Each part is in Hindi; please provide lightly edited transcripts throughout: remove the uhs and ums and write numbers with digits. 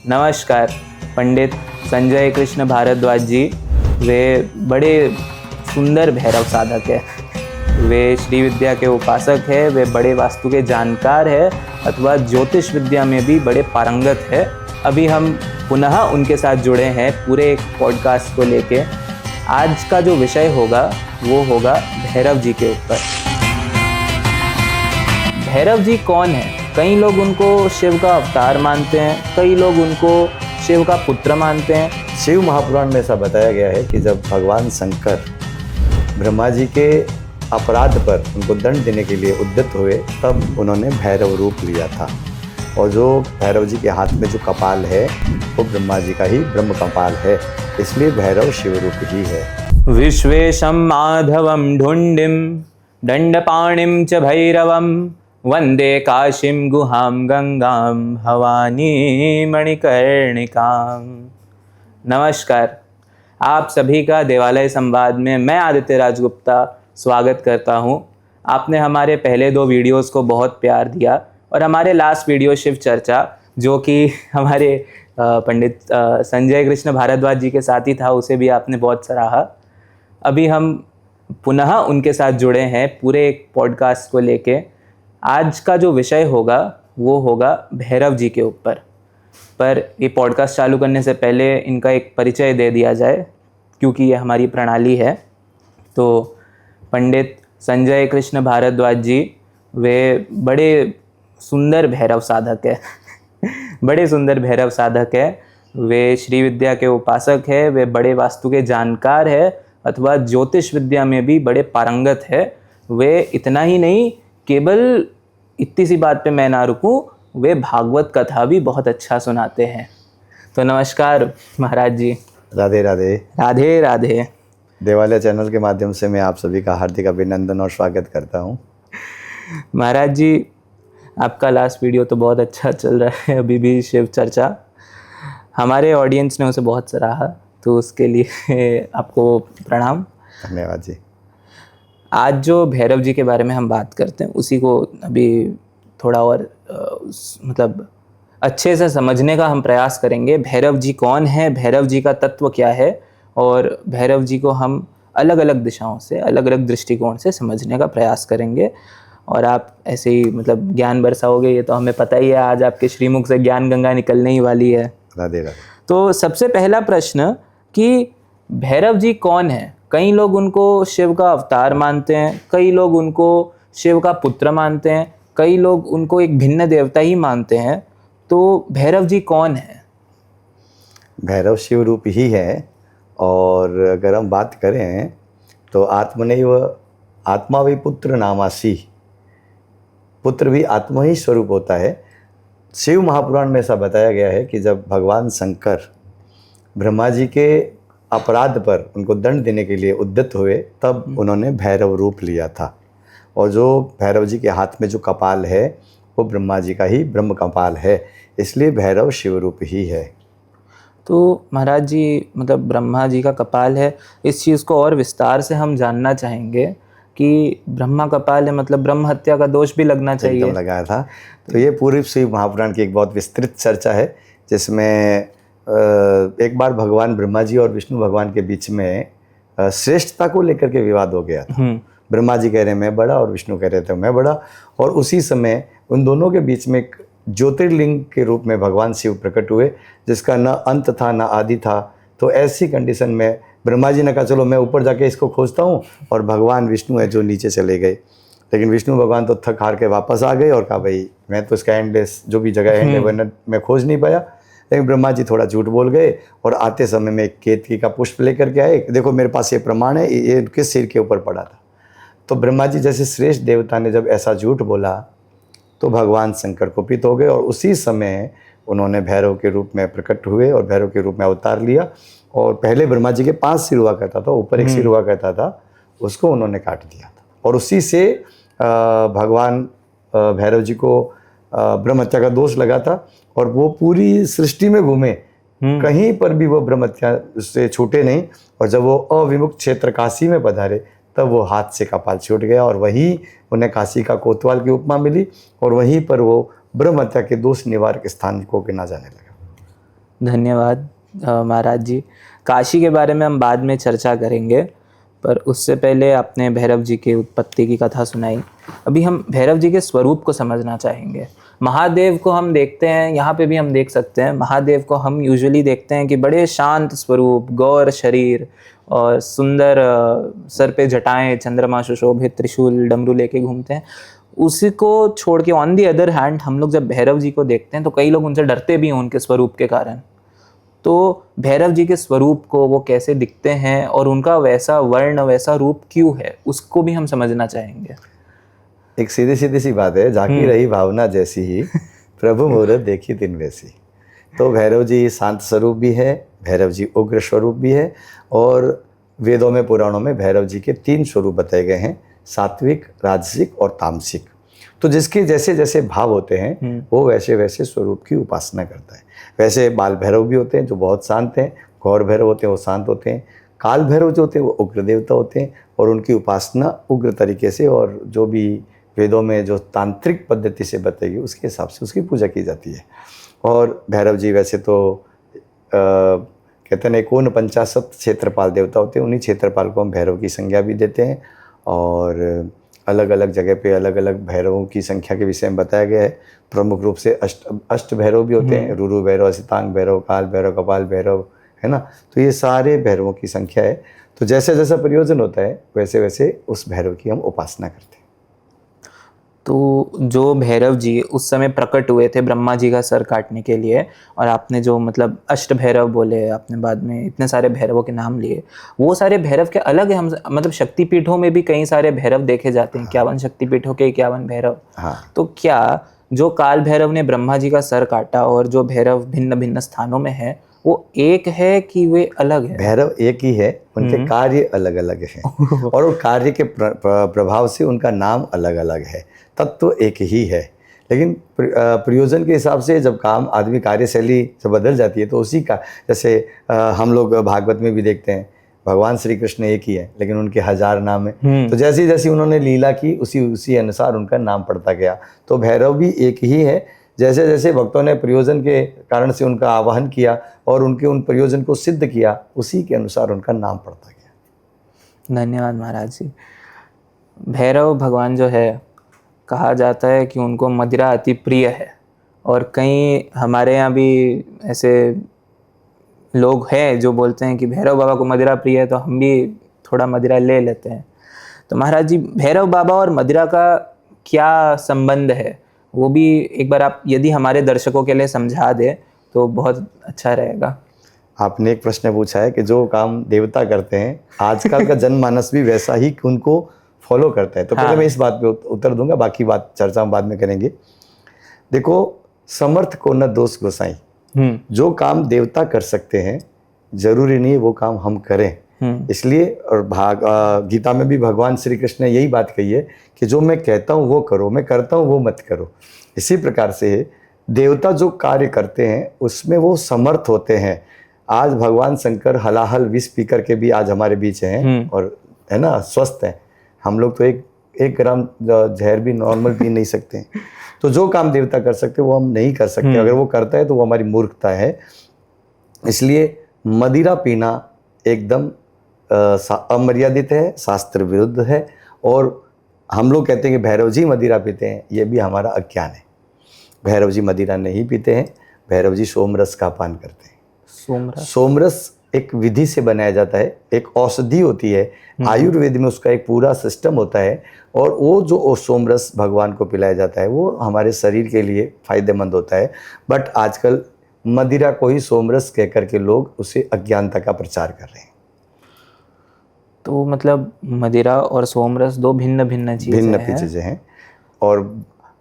नमस्कार। पंडित संजय कृष्ण भारद्वाज जी वे बड़े सुंदर भैरव साधक है। वे श्री विद्या के उपासक है, वे बड़े वास्तु के जानकार है अथवा ज्योतिष विद्या में भी बड़े पारंगत है। अभी हम पुनः उनके साथ जुड़े हैं पूरे एक पॉडकास्ट को लेके। आज का जो विषय होगा वो होगा भैरव जी के ऊपर। भैरव जी कौन है? कई लोग उनको शिव का अवतार मानते हैं, कई लोग उनको शिव का पुत्र मानते हैं। शिव महापुराण में ऐसा बताया गया है कि जब भगवान शंकर ब्रह्मा जी के अपराध पर उनको दंड देने के लिए उद्यत हुए तब उन्होंने भैरव रूप लिया था। और जो भैरव जी के हाथ में जो कपाल है वो ब्रह्मा जी का ही ब्रह्म कपाल है, इसलिए भैरव शिव रूप ही है। विश्वेशं माधवं ढुंडिं दंडपाणिं च भैरवं वंदे काशीं गुहां गंगां भवानी मणिकर्णिकां। नमस्कार, आप सभी का देवालय संवाद में मैं आदित्य राजगुप्ता स्वागत करता हूं। आपने हमारे पहले 2 वीडियोस को बहुत प्यार दिया और हमारे लास्ट वीडियो शिव चर्चा जो कि हमारे पंडित संजय कृष्ण भारद्वाज जी के साथ ही था, उसे भी आपने बहुत सराहा। अभी हम पुनः उनके साथ जुड़े हैं पूरे एक पॉडकास्ट को लेके। आज का जो विषय होगा वो होगा भैरव जी के ऊपर। पर ये पॉडकास्ट चालू करने से पहले इनका एक परिचय दे दिया जाए, क्योंकि ये हमारी प्रणाली है। तो पंडित संजय कृष्ण भारद्वाज जी वे बड़े सुंदर भैरव साधक है बड़े सुंदर भैरव साधक है। वे श्री विद्या के उपासक है, वे बड़े वास्तु के जानकार है अथवा ज्योतिष विद्या में भी बड़े पारंगत है। वे इतना ही नहीं, केवल इतनी सी बात पे मैं ना रुकूं, वे भागवत कथा भी बहुत अच्छा सुनाते हैं। तो नमस्कार महाराज जी। राधे राधे। राधे राधे। देवालय चैनल के माध्यम से मैं आप सभी का हार्दिक अभिनंदन और स्वागत करता हूं। महाराज जी, आपका लास्ट वीडियो तो बहुत अच्छा चल रहा है, अभी भी शिव चर्चा। हमारे ऑडियंस ने उसे बहुत सराहा, तो उसके लिए आपको प्रणाम। धन्यवाद जी। आज जो भैरव जी के बारे में हम बात करते हैं उसी को अभी थोड़ा और मतलब अच्छे से समझने का हम प्रयास करेंगे। भैरव जी कौन है, भैरव जी का तत्व क्या है, और भैरव जी को हम अलग अलग दिशाओं से, अलग अलग दृष्टिकोण से समझने का प्रयास करेंगे। और आप ऐसे ही मतलब ज्ञान बरसाओगे, ये तो हमें पता ही है। आज आपके श्रीमुख से ज्ञान गंगा निकलने ही वाली है। राधे राधे। तो सबसे पहला प्रश्न कि भैरव जी कौन है? कई लोग उनको शिव का अवतार मानते हैं, कई लोग उनको शिव का पुत्र मानते हैं, कई लोग उनको एक भिन्न देवता ही मानते हैं। तो भैरव जी कौन है? भैरव शिव रूप ही है। और अगर हम बात करें तो आत्मनैव आत्मा भी पुत्र नामासी, पुत्र भी आत्मा ही स्वरूप होता है। शिव महापुराण में ऐसा बताया गया है कि जब भगवान शंकर ब्रह्मा जी के अपराध पर उनको दंड देने के लिए उद्यत हुए तब उन्होंने भैरव रूप लिया था। और जो भैरव जी के हाथ में जो कपाल है वो ब्रह्मा जी का ही ब्रह्म कपाल है, इसलिए भैरव शिव रूप ही है। तो महाराज जी, मतलब ब्रह्मा जी का कपाल है, इस चीज़ को और विस्तार से हम जानना चाहेंगे कि ब्रह्मा कपाल है मतलब ब्रह्म हत्या का दोष भी लगना चाहिए। एकदम लगाया था। तो ये पूरी शिव महापुराण की एक बहुत विस्तृत चर्चा है, जिसमें एक बार भगवान ब्रह्मा जी और विष्णु भगवान के बीच में श्रेष्ठता को लेकर के विवाद हो गया था। ब्रह्मा जी कह रहे मैं बड़ा और विष्णु कह रहे थे मैं बड़ा। और उसी समय उन दोनों के बीच में एक ज्योतिर्लिंग के रूप में भगवान शिव प्रकट हुए, जिसका न अंत था न आदि था। तो ऐसी कंडीशन में ब्रह्मा जी ने कहा चलो मैं ऊपर जाके इसको खोजता हूँ, और भगवान विष्णु है जो नीचे चले गए। लेकिन विष्णु भगवान तो थक हार के वापस आ गए और कहा भाई मैं तो इसका एंडलेस जो भी जगह है मैं खोज नहीं पाया। लेकिन ब्रह्मा जी थोड़ा झूठ बोल गए और आते समय में एक केतकी का पुष्प लेकर के आए, देखो मेरे पास ये प्रमाण है, ये किस सिर के ऊपर पड़ा था। तो ब्रह्मा जी जैसे श्रेष्ठ देवता ने जब ऐसा झूठ बोला तो भगवान शंकर कुपित हो गए और उसी समय उन्होंने भैरव के रूप में प्रकट हुए और भैरव के रूप में अवतार लिया। और पहले ब्रह्मा जी के 5 सिर हुआ करता था, ऊपर एक सिर हुआ करता था, उसको उन्होंने काट दिया था। और उसी से भगवान भैरव जी को ब्रह्म हत्या का दोष लगा था और वो पूरी सृष्टि में घूमे, कहीं पर भी वो ब्रह्म हत्या से छूटे नहीं। और जब वो अविमुक्त क्षेत्र काशी में पधारे तब वो हाथ से कपाल छूट गया और वहीं उन्हें काशी का कोतवाल की उपमा मिली और वहीं पर वो ब्रह्म हत्या के दोष निवारक स्थान को गिना जाने लगा। धन्यवाद महाराज जी। काशी के बारे में हम बाद में चर्चा करेंगे, पर उससे पहले आपने भैरव जी की उत्पत्ति की कथा सुनाई। अभी हम भैरव जी के स्वरूप को समझना चाहेंगे। महादेव को हम देखते हैं, यहाँ पे भी हम देख सकते हैं, महादेव को हम यूजुअली देखते हैं कि बड़े शांत स्वरूप, गौर शरीर और सुंदर सर पे जटाएं, चंद्रमा सुशोभित, त्रिशूल डमरू लेके घूमते हैं। उसी को छोड़ के ऑन दी अदर हैंड हम लोग जब भैरव जी को देखते हैं तो कई लोग उनसे डरते भी हैं उनके स्वरूप के कारण। तो भैरव जी के स्वरूप को, वो कैसे दिखते हैं और उनका वैसा वर्ण, वैसा रूप क्यों है, उसको भी हम समझना चाहेंगे। एक सीधी सीधी सी बात है, झांकी रही भावना जैसी ही प्रभु मुहूर्त देखी दिन वैसी। तो भैरव जी शांत स्वरूप भी है, भैरव जी उग्र स्वरूप भी है, और वेदों में पुराणों में भैरव जी के 3 स्वरूप बताए गए हैं, सात्विक, राजसिक और तामसिक। तो जिसके जैसे जैसे भाव होते हैं वो वैसे वैसे स्वरूप की उपासना करता है। वैसे बाल भैरव भी होते हैं जो बहुत शांत हैं, गौर भैरव होते हैं वो शांत होते हैं, काल भैरव जो होते हैं वो उग्र देवता होते हैं और उनकी उपासना उग्र तरीके से, और जो भी वेदों में जो तांत्रिक पद्धति से बताएगी उसके हिसाब से उसकी पूजा की जाती है। और भैरव जी वैसे तो कहते हैं कौन 50 क्षेत्रपाल देवता होते हैं, उन्हीं क्षेत्रपाल को हम भैरव की संज्ञा भी देते हैं। और अलग अलग जगह पे अलग अलग भैरवों की संख्या के विषय में बताया गया है। प्रमुख रूप से अष्ट भैरव भी होते हैं, रुरु भैरव, असितांग भैरव, काल भैरव, कपाल भैरव, है ना। तो ये सारे भैरवों की संख्या है। तो जैसे जैसा प्रयोजन होता है वैसे वैसे उस भैरव की हम उपासना करते हैं। तो जो भैरव जी उस समय प्रकट हुए थे ब्रह्मा जी का सर काटने के लिए, और आपने जो मतलब अष्ट भैरव बोले, आपने बाद में इतने सारे भैरवों के नाम लिए, वो सारे भैरव के अलग है। हम मतलब शक्तिपीठों में भी कई सारे भैरव देखे जाते हैं, 51 शक्तिपीठों के 51 भैरव। हाँ। तो क्या जो काल भैरव ने ब्रह्मा जी का सर काटा और जो भैरव भिन्न भिन्न स्थानों में है, वो एक है कि वे अलग है? भैरव एक ही है, उनके कार्य अलग अलग हैं और वो कार्य के प्रभाव से उनका नाम अलग अलग है। तत्व तो एक ही है, लेकिन प्रयोजन के हिसाब से जब काम आदमी कार्यशैली जब बदल जाती है तो उसी का, जैसे हम लोग भागवत में भी देखते हैं भगवान श्री कृष्ण एक ही है लेकिन उनके 1000 नाम है। तो जैसी जैसी उन्होंने लीला की उसी अनुसार उनका नाम पड़ता गया। तो भैरव भी एक ही है, जैसे जैसे भक्तों ने प्रयोजन के कारण से उनका आवाहन किया और उनके उन प्रयोजन को सिद्ध किया, उसी के अनुसार उनका नाम पड़ता गया। धन्यवाद महाराज जी। भैरव भगवान जो है, कहा जाता है कि उनको मदिरा अति प्रिय है, और कई हमारे यहाँ भी ऐसे लोग हैं जो बोलते हैं कि भैरव बाबा को मदिरा प्रिय है तो हम भी थोड़ा मदिरा ले लेते हैं। तो महाराज जी, भैरव बाबा और मदिरा का क्या संबंध है, वो भी एक बार आप यदि हमारे दर्शकों के लिए समझा दें तो बहुत अच्छा रहेगा। आपने एक प्रश्न पूछा है कि जो काम देवता करते हैं आजकल का जनमानस भी वैसा ही उनको फॉलो करता है। तो पहले मैं इस बात पे उत्तर दूंगा, बाकी बात चर्चा हम बाद में करेंगे। देखो, समर्थ को न दोष गोसाई, जो काम देवता कर सकते हैं जरूरी नहीं वो काम हम करें। इसलिए और गीता में भी भगवान श्री कृष्ण ने यही बात कही है कि जो मैं कहता हूँ वो करो, मैं करता हूँ वो मत करो। इसी प्रकार से देवता जो कार्य करते हैं उसमें वो समर्थ होते हैं। आज भगवान शंकर हलाहल विष पीकर के भी आज हमारे बीच हैं और है ना, स्वस्थ हैं। हम लोग तो एक ग्राम जहर भी नॉर्मल पी नहीं सकते। तो जो काम देवता कर सकते वो हम नहीं कर सकते। अगर वो करता है तो वो हमारी मूर्खता है। इसलिए मदिरा पीना एकदम अमर्यादित है, शास्त्र विरुद्ध है। और हम लोग कहते हैं कि भैरव जी मदिरा पीते हैं, ये भी हमारा अज्ञान है। भैरव जी मदिरा नहीं पीते हैं, भैरव जी सोमरस का पान करते हैं। सोमरस एक विधि से बनाया जाता है, एक औषधि होती है। आयुर्वेद में उसका एक पूरा सिस्टम होता है और वो जो सोमरस भगवान को पिलाया जाता है वो हमारे शरीर के लिए फायदेमंद होता है। बट आजकल मदिरा को ही सोमरस कह करके लोग उसे अज्ञानता का प्रचार कर रहे हैं। तो मतलब मदिरा और सोमरस दो भिन्न भिन्न चीज़ें हैं। और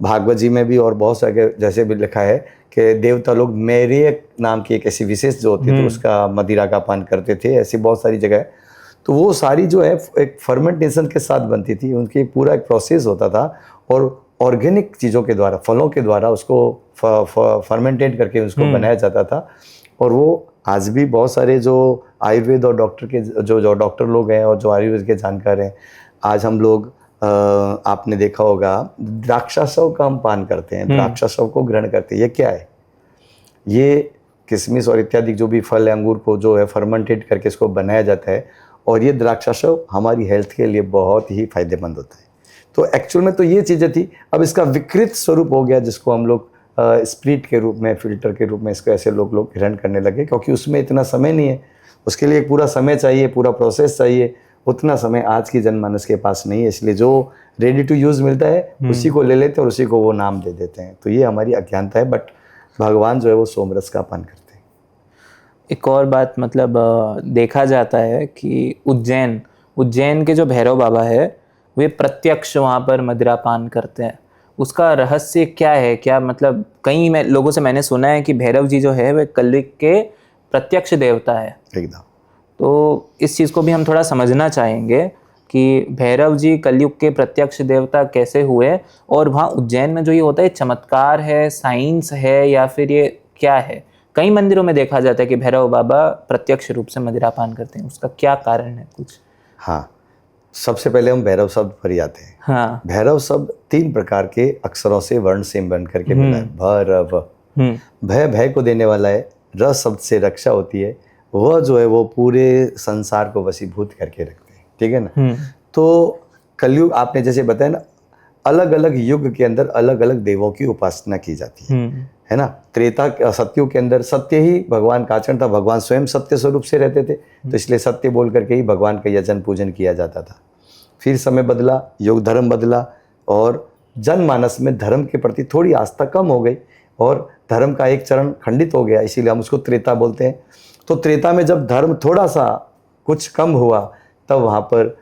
भागवत जी में भी और बहुत सारे जैसे भी लिखा है कि देवता लोग मेरे नाम की एक ऐसी विशेष जो होती है तो उसका मदिरा का पान करते थे। ऐसी बहुत सारी जगह, तो वो सारी जो है एक फर्मेंटेशन के साथ बनती थी। उनकी पूरा एक प्रोसेस होता था और ऑर्गेनिक चीज़ों के द्वारा, फलों के द्वारा उसको फर्मेंटेट करके उसको बनाया जाता था। और वो आज भी बहुत सारे जो आयुर्वेद और डॉक्टर के जो डॉक्टर लोग हैं और जो आयुर्वेद के जानकार हैं, आज हम लोग आपने देखा होगा द्राक्षाशव का हम पान करते हैं, द्राक्षाशव को ग्रहण करते हैं। ये क्या है? ये किशमिश और इत्यादि जो भी फल है, अंगूर को जो है फर्मेंटेड करके इसको बनाया जाता है, और ये द्राक्षाशव हमारी हेल्थ के लिए बहुत ही फायदेमंद होता है। तो एक्चुअल में तो ये चीज़ें थी, अब इसका विकृत स्वरूप हो गया जिसको हम लोग स्प्रिट के रूप में, फिल्टर के रूप में इसको ऐसे लोग ग्रहण करने लगे, क्योंकि उसमें इतना समय नहीं है, उसके लिए एक पूरा समय चाहिए, पूरा प्रोसेस चाहिए, उतना समय आज की जनमानस के पास नहीं है, इसलिए जो रेडी टू यूज़ मिलता है उसी को ले लेते हैं और उसी को वो नाम दे देते हैं। तो ये हमारी अज्ञानता है, बट भगवान जो है वो सोमरस का पान करते हैं। एक और बात, मतलब देखा जाता है कि उज्जैन के जो भैरव बाबा है वे प्रत्यक्ष वहाँ पर मदिरा पान करते हैं। उसका रहस्य क्या है? क्या मतलब कई लोगों से मैंने सुना है कि भैरव जी जो है वे कलयुग के प्रत्यक्ष देवता है। एकदम। तो इस चीज़ को भी हम थोड़ा समझना चाहेंगे कि भैरव जी कलयुग के प्रत्यक्ष देवता कैसे हुए, और वहाँ उज्जैन में जो ये होता है चमत्कार है, साइंस है, या फिर ये क्या है? कई मंदिरों में देखा जाता है कि भैरव बाबा प्रत्यक्ष रूप से मदिरा पान करते हैं, उसका क्या कारण है कुछ? हाँ, सबसे पहले हम भैरव शब्द पर ही आते हैं। हाँ। भैरव शब्द 3 प्रकार के अक्षरों से वर्ण से बन करके बना है। भैरव, भय को देने वाला है, र शब्द से रक्षा होती है, वह जो है वो पूरे संसार को वशीभूत करके रखते हैं, ठीक है ना। तो कलयुग आपने जैसे बताया ना, अलग अलग युग के अंदर अलग अलग देवों की उपासना की जाती है ना। त्रेता सत्युग के अंदर सत्य ही भगवान का आचरण था, भगवान स्वयं सत्य स्वरूप से रहते थे, तो इसलिए सत्य बोल करके ही भगवान का यजन पूजन किया जाता था। फिर समय बदला, युग धर्म बदला, और जनमानस में धर्म के प्रति थोड़ी आस्था कम हो गई और धर्म का एक चरण खंडित हो गया, इसीलिए हम उसको त्रेता बोलते हैं। तो त्रेता में जब धर्म थोड़ा सा कुछ कम हुआ, तब वहाँ पर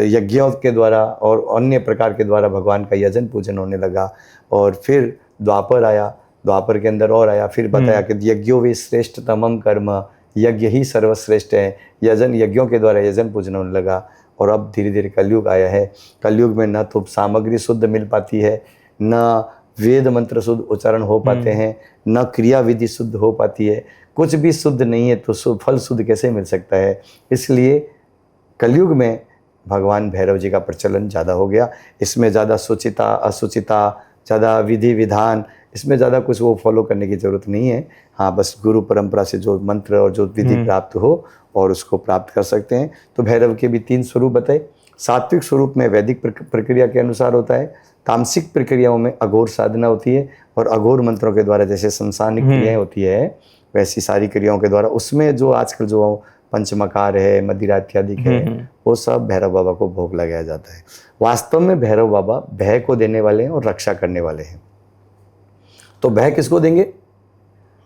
यज्ञों के द्वारा और अन्य प्रकार के द्वारा भगवान का यजन पूजन होने लगा। और फिर द्वापर आया, द्वापर के अंदर और आया, फिर बताया कि यज्ञों वे श्रेष्ठ तमम कर्म, यज्ञ ही सर्वश्रेष्ठ है, यजन यज्ञों के द्वारा यजन पूजन होने लगा। और अब धीरे धीरे कलयुग आया है। कलयुग में न तो सामग्री शुद्ध मिल पाती है, न वेद मंत्र शुद्ध उच्चारण हो पाते हैं, न क्रिया विधि शुद्ध हो पाती है, कुछ भी शुद्ध नहीं है तो फल शुद्ध कैसे मिल सकता है। इसलिए कलयुग में भगवान भैरव जी का प्रचलन ज़्यादा हो गया। इसमें ज़्यादा सुचिता असुचिता, ज़्यादा विधि विधान, इसमें ज़्यादा कुछ वो फॉलो करने की ज़रूरत नहीं है। हाँ, बस गुरु परंपरा से जो मंत्र और जो विधि प्राप्त हो और उसको प्राप्त कर सकते हैं। तो भैरव के भी 3 स्वरूप बताए। सात्विक स्वरूप में वैदिक प्रक्रिया के अनुसार होता है, तामसिक प्रक्रियाओं में अघोर साधना होती है, और अघोर मंत्रों के द्वारा जैसे संसानिक क्रियाएँ होती है वैसी सारी क्रियाओं के द्वारा, उसमें जो आजकल जो पंचमकार है, मदिरा इत्यादि है, वो सब भैरव बाबा को भोग लगाया जाता है। वास्तव में भैरव बाबा भय को देने वाले हैं और रक्षा करने वाले हैं। तो भय किसको देंगे?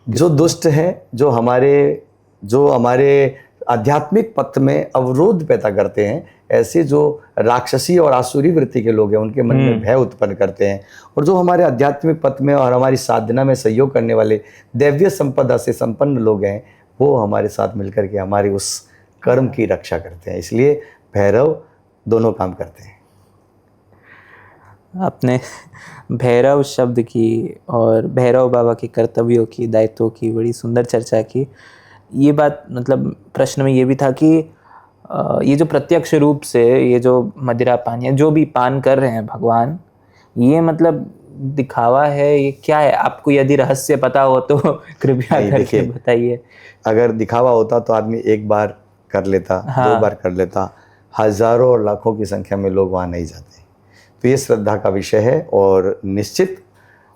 जो दुष्ट हैं, जो हमारे आध्यात्मिक पथ में अवरोध पैदा करते हैं, ऐसे जो राक्षसी और आसुरी वृत्ति के लोग हैं उनके मन में भय उत्पन्न करते हैं। और जो हमारे आध्यात्मिक पथ में और हमारी साधना में सहयोग करने वाले दैवीय संपदा से संपन्न लोग हैं, वो हमारे साथ मिलकर के हमारी उस कर्म की रक्षा करते हैं। इसलिए भैरव दोनों काम करते हैं। आपने भैरव शब्द की और भैरव बाबा के कर्तव्यों की, दायित्वों की बड़ी सुंदर चर्चा की। ये बात, मतलब प्रश्न में ये भी था कि ये जो प्रत्यक्ष रूप से ये जो मदिरा पान या जो भी पान कर रहे हैं भगवान, ये मतलब दिखावा है, ये क्या है? आपको यदि रहस्य पता हो तो कृपया करके बताइए। अगर दिखावा होता तो आदमी एक बार कर लेता, 2 बार कर लेता, हजारों और लाखों की संख्या में लोग वहाँ नहीं जाते। तो ये श्रद्धा का विषय है। और निश्चित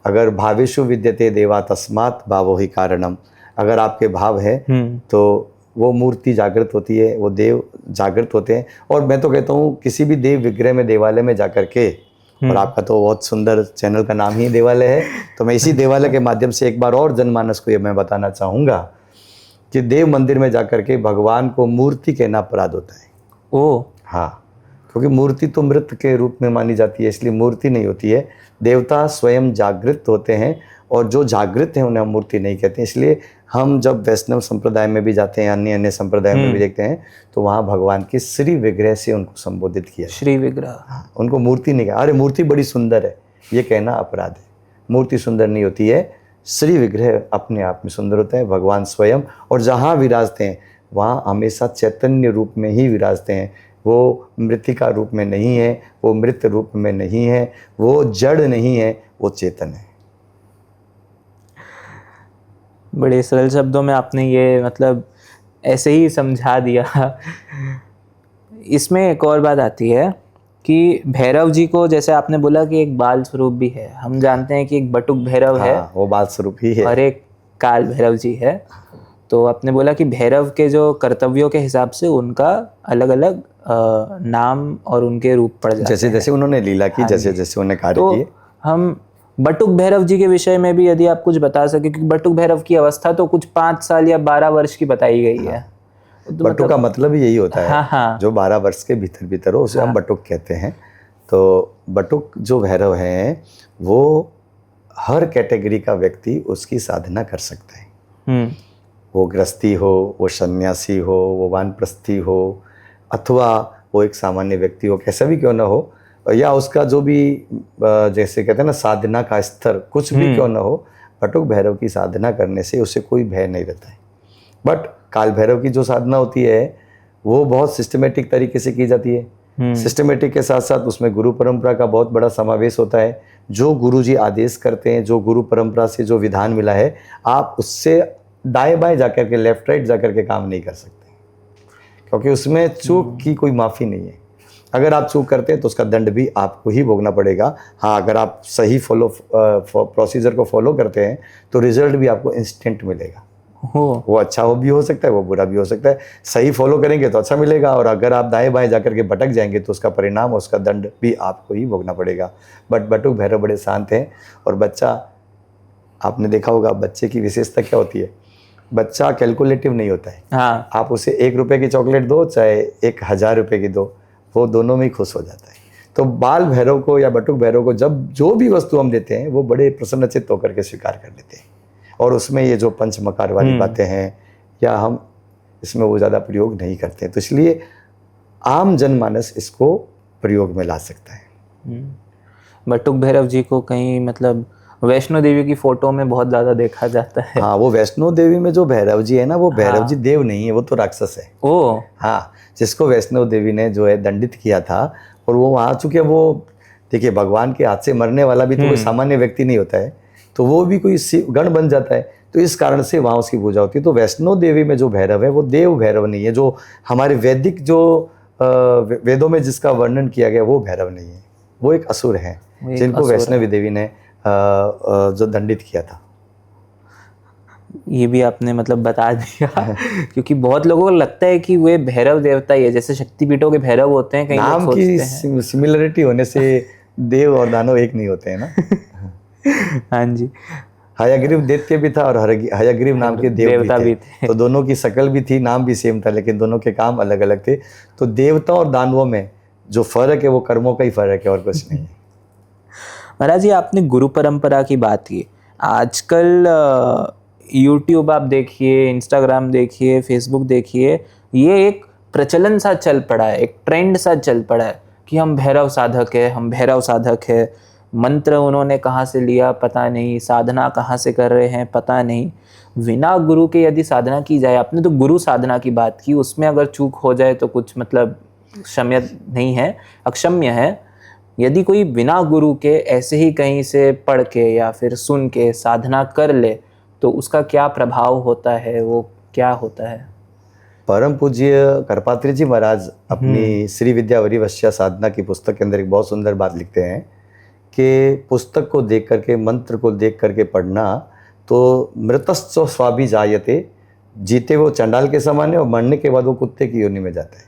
अगर भावेषु विद्यते देवा तस्मात् भावो ही कारणम, अगर आपके भाव है तो वो मूर्ति जागृत होती है, वो देव जागृत होते हैं। और मैं तो कहता हूँ किसी भी देव विग्रह में देवालय में जाकर के, और आपका तो बहुत सुंदर चैनल का नाम ही देवालय है, तो मैं इसी देवालय के माध्यम से एक बार और जनमानस को ये मैं बताना चाहूँगा कि देव मंदिर में जाकर के भगवान को मूर्ति कहना अपराध होता है। ओ हाँ, क्योंकि मूर्ति तो मृत के रूप में मानी जाती है, इसलिए मूर्ति नहीं होती है। देवता स्वयं जागृत होते हैं, और जो जागृत हैं उन्हें हम मूर्ति नहीं कहते। इसलिए हम जब वैष्णव संप्रदाय में भी जाते हैं, अन्य अन्य संप्रदाय में भी देखते हैं, तो वहाँ भगवान के श्री विग्रह से उनको संबोधित किया। श्री विग्रह, हाँ, उनको मूर्ति नहीं कहा। अरे मूर्ति बड़ी सुंदर है, ये कहना अपराध है। मूर्ति सुंदर नहीं होती है, श्री विग्रह अपने आप में सुंदर होता है, भगवान स्वयं। और जहाँ विराजते हैं वहाँ हमेशा चैतन्य रूप में ही विराजते हैं। वो मृतिका रूप में नहीं है, वो मृत रूप में नहीं है, वो जड़ नहीं है, वो चेतन है। बड़े सरल शब्दों में आपने ये मतलब ऐसे ही समझा दिया। इसमें एक और बात आती है कि भैरव जी को, जैसे आपने बोला कि एक बाल स्वरूप भी है, हम जानते हैं कि एक बटुक भैरव है हाँ, वो बाल स्वरूप ही है। और एक काल भैरव जी है। तो आपने बोला कि भैरव के जो कर्तव्यों के हिसाब से उनका अलग अलग नाम और उनके रूप पड़ जाते जैसे हैं। जैसे उन्होंने लीला की, जैसे जैसे उन्होंने कार्य तो किए। हम बटुक भैरव जी के विषय में भी यदि आप कुछ बता सके, क्योंकि बटुक भैरव की अवस्था तो कुछ 5 साल या 12 वर्ष की बताई गई है। तो बटुक का मतलब ही यही होता है। हाँ। जो 12 वर्ष के भीतर भीतर हो उसे हम बटुक कहते हैं। तो बटुक जो भैरव हैं वो हर कैटेगरी का व्यक्ति उसकी साधना कर सकता है। वो गृहस्थी हो, वो सन्यासी हो, वो वानप्रस्थी हो, अथवा वो एक सामान्य व्यक्ति हो, कैसा भी क्यों ना हो, या उसका जो भी जैसे कहते हैं ना साधना का स्तर कुछ भी क्यों ना हो, बटुक भैरव की साधना करने से उसे कोई भय नहीं रहता है। बट काल भैरव की जो साधना होती है वो बहुत सिस्टमेटिक तरीके से की जाती है। सिस्टमेटिक के साथ साथ उसमें गुरु परंपरा का बहुत बड़ा समावेश होता है। जो गुरु जी आदेश करते हैं, जो गुरु परंपरा से जो विधान मिला है, आप उससे दाएं बाएं जाकर के, लेफ्ट राइट जाकर के काम नहीं कर सकते, क्योंकि उसमें चूक की कोई माफ़ी नहीं है। अगर आप चूक करते हैं तो उसका दंड भी आपको ही भोगना पड़ेगा। हाँ, अगर आप सही प्रोसीजर को फॉलो करते हैं तो रिजल्ट भी आपको इंस्टेंट मिलेगा। वो अच्छा हो भी हो सकता है, वो बुरा भी हो सकता है। सही फॉलो करेंगे तो अच्छा मिलेगा, और अगर आप दाएं बाएं जाकर के भटक जाएंगे तो उसका परिणाम, उसका दंड भी आपको ही भोगना पड़ेगा। बट बटुक भैरव बड़े शांत हैं। और बच्चा, आपने देखा होगा बच्चे की विशेषता क्या होती है, बच्चा कैलकुलेटिव नहीं होता है। हाँ। आप उसे 1 रुपए की चॉकलेट दो चाहे 1000 रुपए की दो, वो दोनों में ही खुश हो जाता है। तो बाल भैरव को या बटुक भैरव को जब जो भी वस्तु हम देते हैं वो बड़े प्रसन्नचित्त होकर के स्वीकार कर लेते हैं। और उसमें ये जो पंचमकार वाली बातें हैं, या हम इसमें वो ज़्यादा प्रयोग नहीं करते हैं, तो इसलिए आम जनमानस इसको प्रयोग में ला सकता है। बटुक भैरव जी को कहीं मतलब वैष्णो देवी की फोटो में बहुत ज़्यादा देखा जाता है। हाँ, वो वैष्णो देवी में जो भैरव जी है ना, वो भैरव जी देव नहीं है, वो तो राक्षस है। ओ हाँ, जिसको वैष्णो देवी ने जो है दंडित किया था, और वो वहाँ, चूँकि वो देखिए भगवान के हाथ से मरने वाला भी तो कोई सामान्य व्यक्ति नहीं होता है, तो वो भी कोई गण बन जाता है। तो इस कारण से वहाँ उसकी पूजा होती है। तो वैष्णो देवी में जो भैरव है वो देव भैरव नहीं है। जो हमारे वैदिक जो वेदों में जिसका वर्णन किया गया वो भैरव नहीं है, वो एक असुर है जिनको वैष्णवी देवी ने जो दंडित किया था। ये भी आपने मतलब बता दिया। क्योंकि बहुत लोगों को लगता है कि वे भैरव देवता ही है, जैसे शक्तिपीठों के भैरव होते हैं, कई लोग सोचते हैं। नाम की सिमिलरिटी होने से देव और दानव एक नहीं होते हैं ना। हाँ जी। हयग्रीव दैत्य भी था और हयग्रीव नाम के देवता भी थे। तो दोनों की शकल भी थी, नाम भी सेम था, लेकिन दोनों के काम अलग अलग थे। तो देवताओं और दानवों में जो फर्क है वो कर्मों का ही फर्क है, और कुछ नहीं है। महाराज जी, आपने गुरु परंपरा की बात की। आजकल यूट्यूब आप देखिए, इंस्टाग्राम देखिए, फेसबुक देखिए, ये एक प्रचलन सा चल पड़ा है, एक ट्रेंड सा चल पड़ा है कि हम भैरव साधक है, हम भैरव साधक है। मंत्र उन्होंने कहाँ से लिया पता नहीं, साधना कहाँ से कर रहे हैं पता नहीं। बिना गुरु के यदि साधना की जाए, आपने तो गुरु साधना की बात की, उसमें अगर चूक हो जाए तो कुछ मतलब क्षम्य नहीं है, अक्षम्य है। यदि कोई बिना गुरु के ऐसे ही कहीं से पढ़ के या फिर सुन के साधना कर ले तो उसका क्या प्रभाव होता है, वो क्या होता है? परम पूज्य करपात्री जी महाराज अपनी श्री विद्यावरी वश्या साधना की पुस्तक के अंदर एक बहुत सुंदर बात लिखते हैं कि पुस्तक को देख करके, मंत्र को देख करके पढ़ना तो मृतस्व स्वाभि जायते, जीते वो चंडाल के समान है और मरने के बाद वो कुत्ते की योनि में जाता है।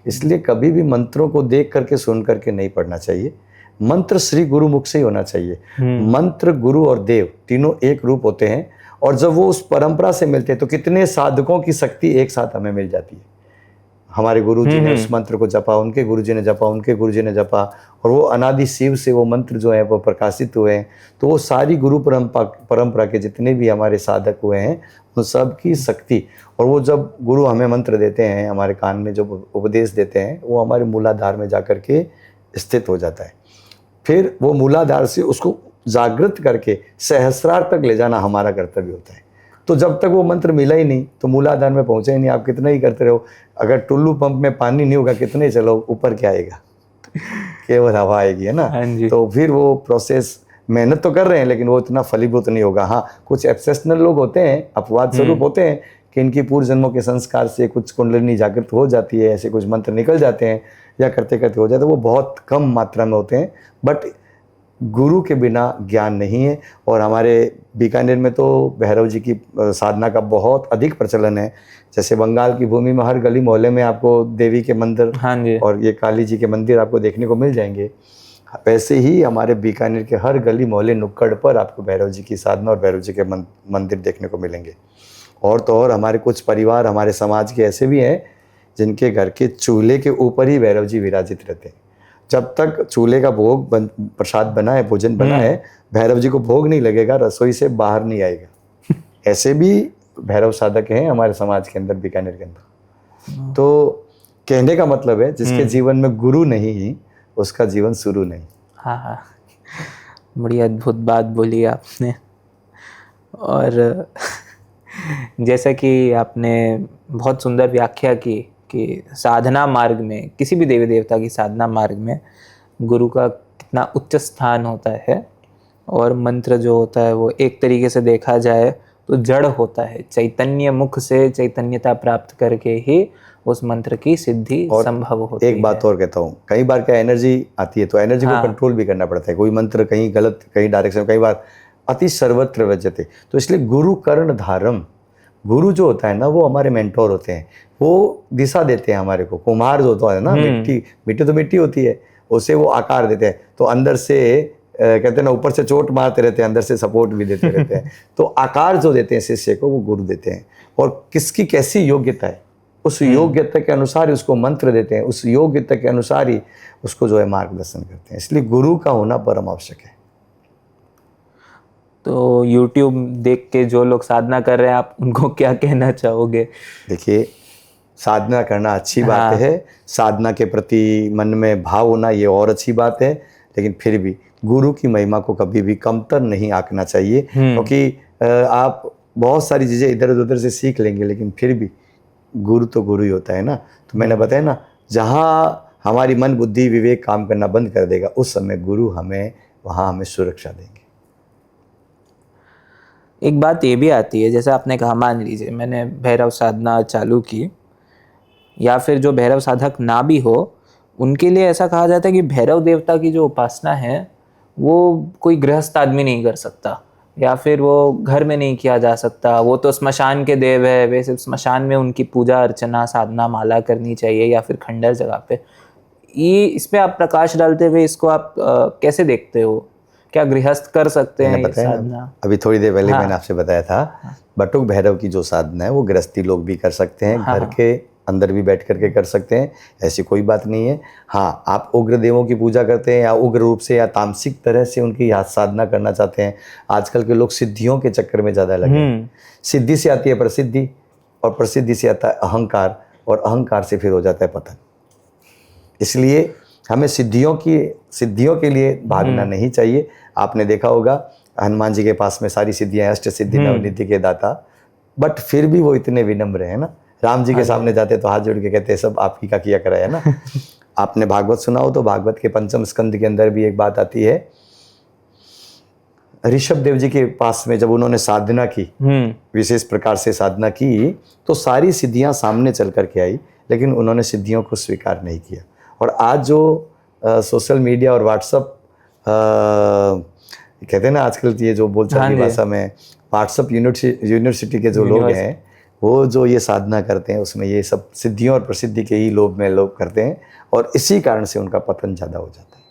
इसलिए कभी भी मंत्रों को देख करके, सुन करके नहीं पढ़ना चाहिए। मंत्र श्री गुरु मुख से ही होना चाहिए। मंत्र, गुरु और देव तीनों एक रूप होते हैं, और जब वो उस परंपरा से मिलते हैं तो कितने साधकों की शक्ति एक साथ हमें मिल जाती है। हमारे गुरु जी ने उस मंत्र को जपा, उनके गुरु जी ने जपा, उनके गुरु जी ने जपा, और वो अनादि शिव से वो मंत्र जो है वो प्रकाशित हुए हैं। तो वो सारी गुरु परंपरा के जितने भी हमारे साधक हुए हैं उन सब की शक्ति, और वो जब गुरु हमें मंत्र देते हैं, हमारे कान में जब उपदेश देते हैं, वो हमारे मूलाधार में जाकर के स्थित हो जाता है। फिर वो मूलाधार से उसको जागृत करके सहस्रार तक ले जाना हमारा कर्तव्य होता है। तो जब तक वो मंत्र मिला ही नहीं तो मूलाधार में पहुंचा ही नहीं। आप कितना ही करते रहो, अगर टुल्लू पंप में पानी नहीं होगा, कितने ही चलो, ऊपर क्या आएगा? केवल हवा आएगी, है ना। हाँ जी। तो फिर वो प्रोसेस मेहनत तो कर रहे हैं लेकिन वो इतना फलीभूत नहीं होगा। हाँ, कुछ एक्सेप्शनल लोग होते हैं, अपवाद स्वरूप होते हैं कि इनकी पूर्व जन्मों के संस्कार से कुछ कुंडलिनी जागृत हो जाती है, ऐसे कुछ मंत्र निकल जाते हैं या करते करते हो जाते हैं, वो बहुत कम मात्रा में होते हैं। बट गुरु के बिना ज्ञान नहीं है। और हमारे बीकानेर में तो भैरव जी की साधना का बहुत अधिक प्रचलन है। जैसे बंगाल की भूमि में हर गली मोहल्ले में आपको देवी के मंदिर हाँ जी। और ये काली जी के मंदिर आपको देखने को मिल जाएंगे। वैसे ही हमारे बीकानेर के हर गली मोहल्ले नुक्कड़ पर आपको भैरव जी की साधना और भैरव जी के मंदिर देखने को मिलेंगे। और तो और हमारे कुछ परिवार हमारे समाज के ऐसे भी हैं जिनके घर के चूल्हे के ऊपर ही भैरव जी विराजित रहते हैं। जब तक चूल्हे का भोग प्रसाद बना है, भोजन बना है, भैरव जी को भोग नहीं लगेगा, रसोई से बाहर नहीं आएगा। ऐसे भी भैरव साधक हैं हमारे समाज के अंदर, बीकानेर के अंदर। तो कहने का मतलब है जिसके जीवन में गुरु नहीं उसका जीवन शुरू नहीं। हाँ हाँ, बड़ी अद्भुत बात बोली आपने। और जैसा कि आपने बहुत सुंदर व्याख्या की कि साधना मार्ग में, किसी भी देवी देवता की साधना मार्ग में गुरु का कितना उच्च स्थान होता है। और मंत्र जो होता है वो एक तरीके से देखा जाए तो जड़ होता है, चैतन्य मुख से चैतन्यता प्राप्त करके ही उस मंत्र की सिद्धि संभव होती है। एक बात और कहता हूँ, कई बार क्या एनर्जी आती है तो एनर्जी को कंट्रोल भी करना पड़ता है। कोई मंत्र कहीं गलत, कहीं डायरेक्शन, कई बार अति सर्वत्र व्यज्यते। तो इसलिए गुरु कर्ण धारम, गुरु जो होता है ना वो हमारे मेंटोर होते हैं, वो दिशा देते हैं हमारे को। कुम्हार जो होता है ना, मिट्टी तो मिट्टी होती है, उसे वो आकार देते हैं। तो अंदर से कहते हैं ना, ऊपर से चोट मारते रहते हैं, अंदर से सपोर्ट भी देते रहते हैं। तो आकार जो देते हैं शिष्य को वो गुरु देते हैं। और किसकी कैसी योग्यता है उस योग्यता के अनुसार ही उसको मंत्र देते हैं, उस योग्यता के अनुसार ही उसको जो है मार्गदर्शन करते हैं। इसलिए गुरु का होना परम आवश्यक है। तो YouTube देख के जो लोग साधना कर रहे हैं, आप उनको क्या कहना चाहोगे? देखिए, साधना करना अच्छी बात है, साधना के प्रति मन में भाव होना ये और अच्छी बात है। लेकिन फिर भी गुरु की महिमा को कभी भी कमतर नहीं आंकना चाहिए, क्योंकि आप बहुत सारी चीज़ें इधर उधर से सीख लेंगे लेकिन फिर भी गुरु तो गुरु ही होता है ना। तो मैंने बताया ना, जहाँ हमारी मन बुद्धि विवेक काम करना बंद कर देगा उस समय गुरु हमें वहाँ हमें सुरक्षा देंगे। एक बात ये भी आती है, जैसे आपने कहा, मान लीजिए मैंने भैरव साधना चालू की, या फिर जो भैरव साधक ना भी हो उनके लिए ऐसा कहा जाता है कि भैरव देवता की जो उपासना है वो कोई गृहस्थ आदमी नहीं कर सकता, या फिर वो घर में नहीं किया जा सकता, वो तो स्मशान के देव है, वे सिर्फ स्मशान में उनकी पूजा अर्चना साधना माला करनी चाहिए, या फिर खंडर जगह पे। ये इस पे आप प्रकाश डालते हुए इसको आप कैसे देखते हो? क्या गृहस्थ कर सकते हैं ये साधना? अभी थोड़ी देर पहले मैंने आपसे बताया था, बटुक भैरव की जो साधना है वो गृहस्थी लोग भी कर सकते हैं, घर के अंदर भी बैठ करके कर सकते हैं, ऐसी कोई बात नहीं है। हाँ, आप उग्र देवों की पूजा करते हैं या उग्र रूप से या तामसिक तरह से उनकी याद साधना करना चाहते हैं। आजकल के लोग सिद्धियों के चक्कर में ज़्यादा लगे हैं। सिद्धि से आती है प्रसिद्धि, और प्रसिद्धि से आता है अहंकार, और अहंकार से फिर हो जाता है पतन। इसलिए हमें सिद्धियों के लिए भागना नहीं चाहिए। आपने देखा होगा हनुमान जी के पास में सारी सिद्धियाँ, अष्ट सिद्धि नवनिधि के दाता, बट फिर भी वो इतने विनम्र है ना। राम जी के सामने जाते तो हाथ जोड़ के कहते हैं सब आप ही का किया करा है ना। आपने भागवत सुना हो तो भागवत के पंचम स्कंद के अंदर भी एक बात आती है, ऋषभ देव जी के पास में जब उन्होंने साधना की, विशेष प्रकार से साधना की, तो सारी सिद्धियां सामने चल करके आई, लेकिन उन्होंने सिद्धियों को स्वीकार नहीं किया। और आज जो सोशल मीडिया और व्हाट्सअप कहते हैं ना, आजकल ये जो बोलचाल की भाषा में व्हाट्सअप यूनिवर्सिटी के जो लोग हैं, वो जो ये साधना करते हैं उसमें ये सब सिद्धियों और प्रसिद्धि के ही लोभ में लोग करते हैं, और इसी कारण से उनका पतन ज़्यादा हो जाता है।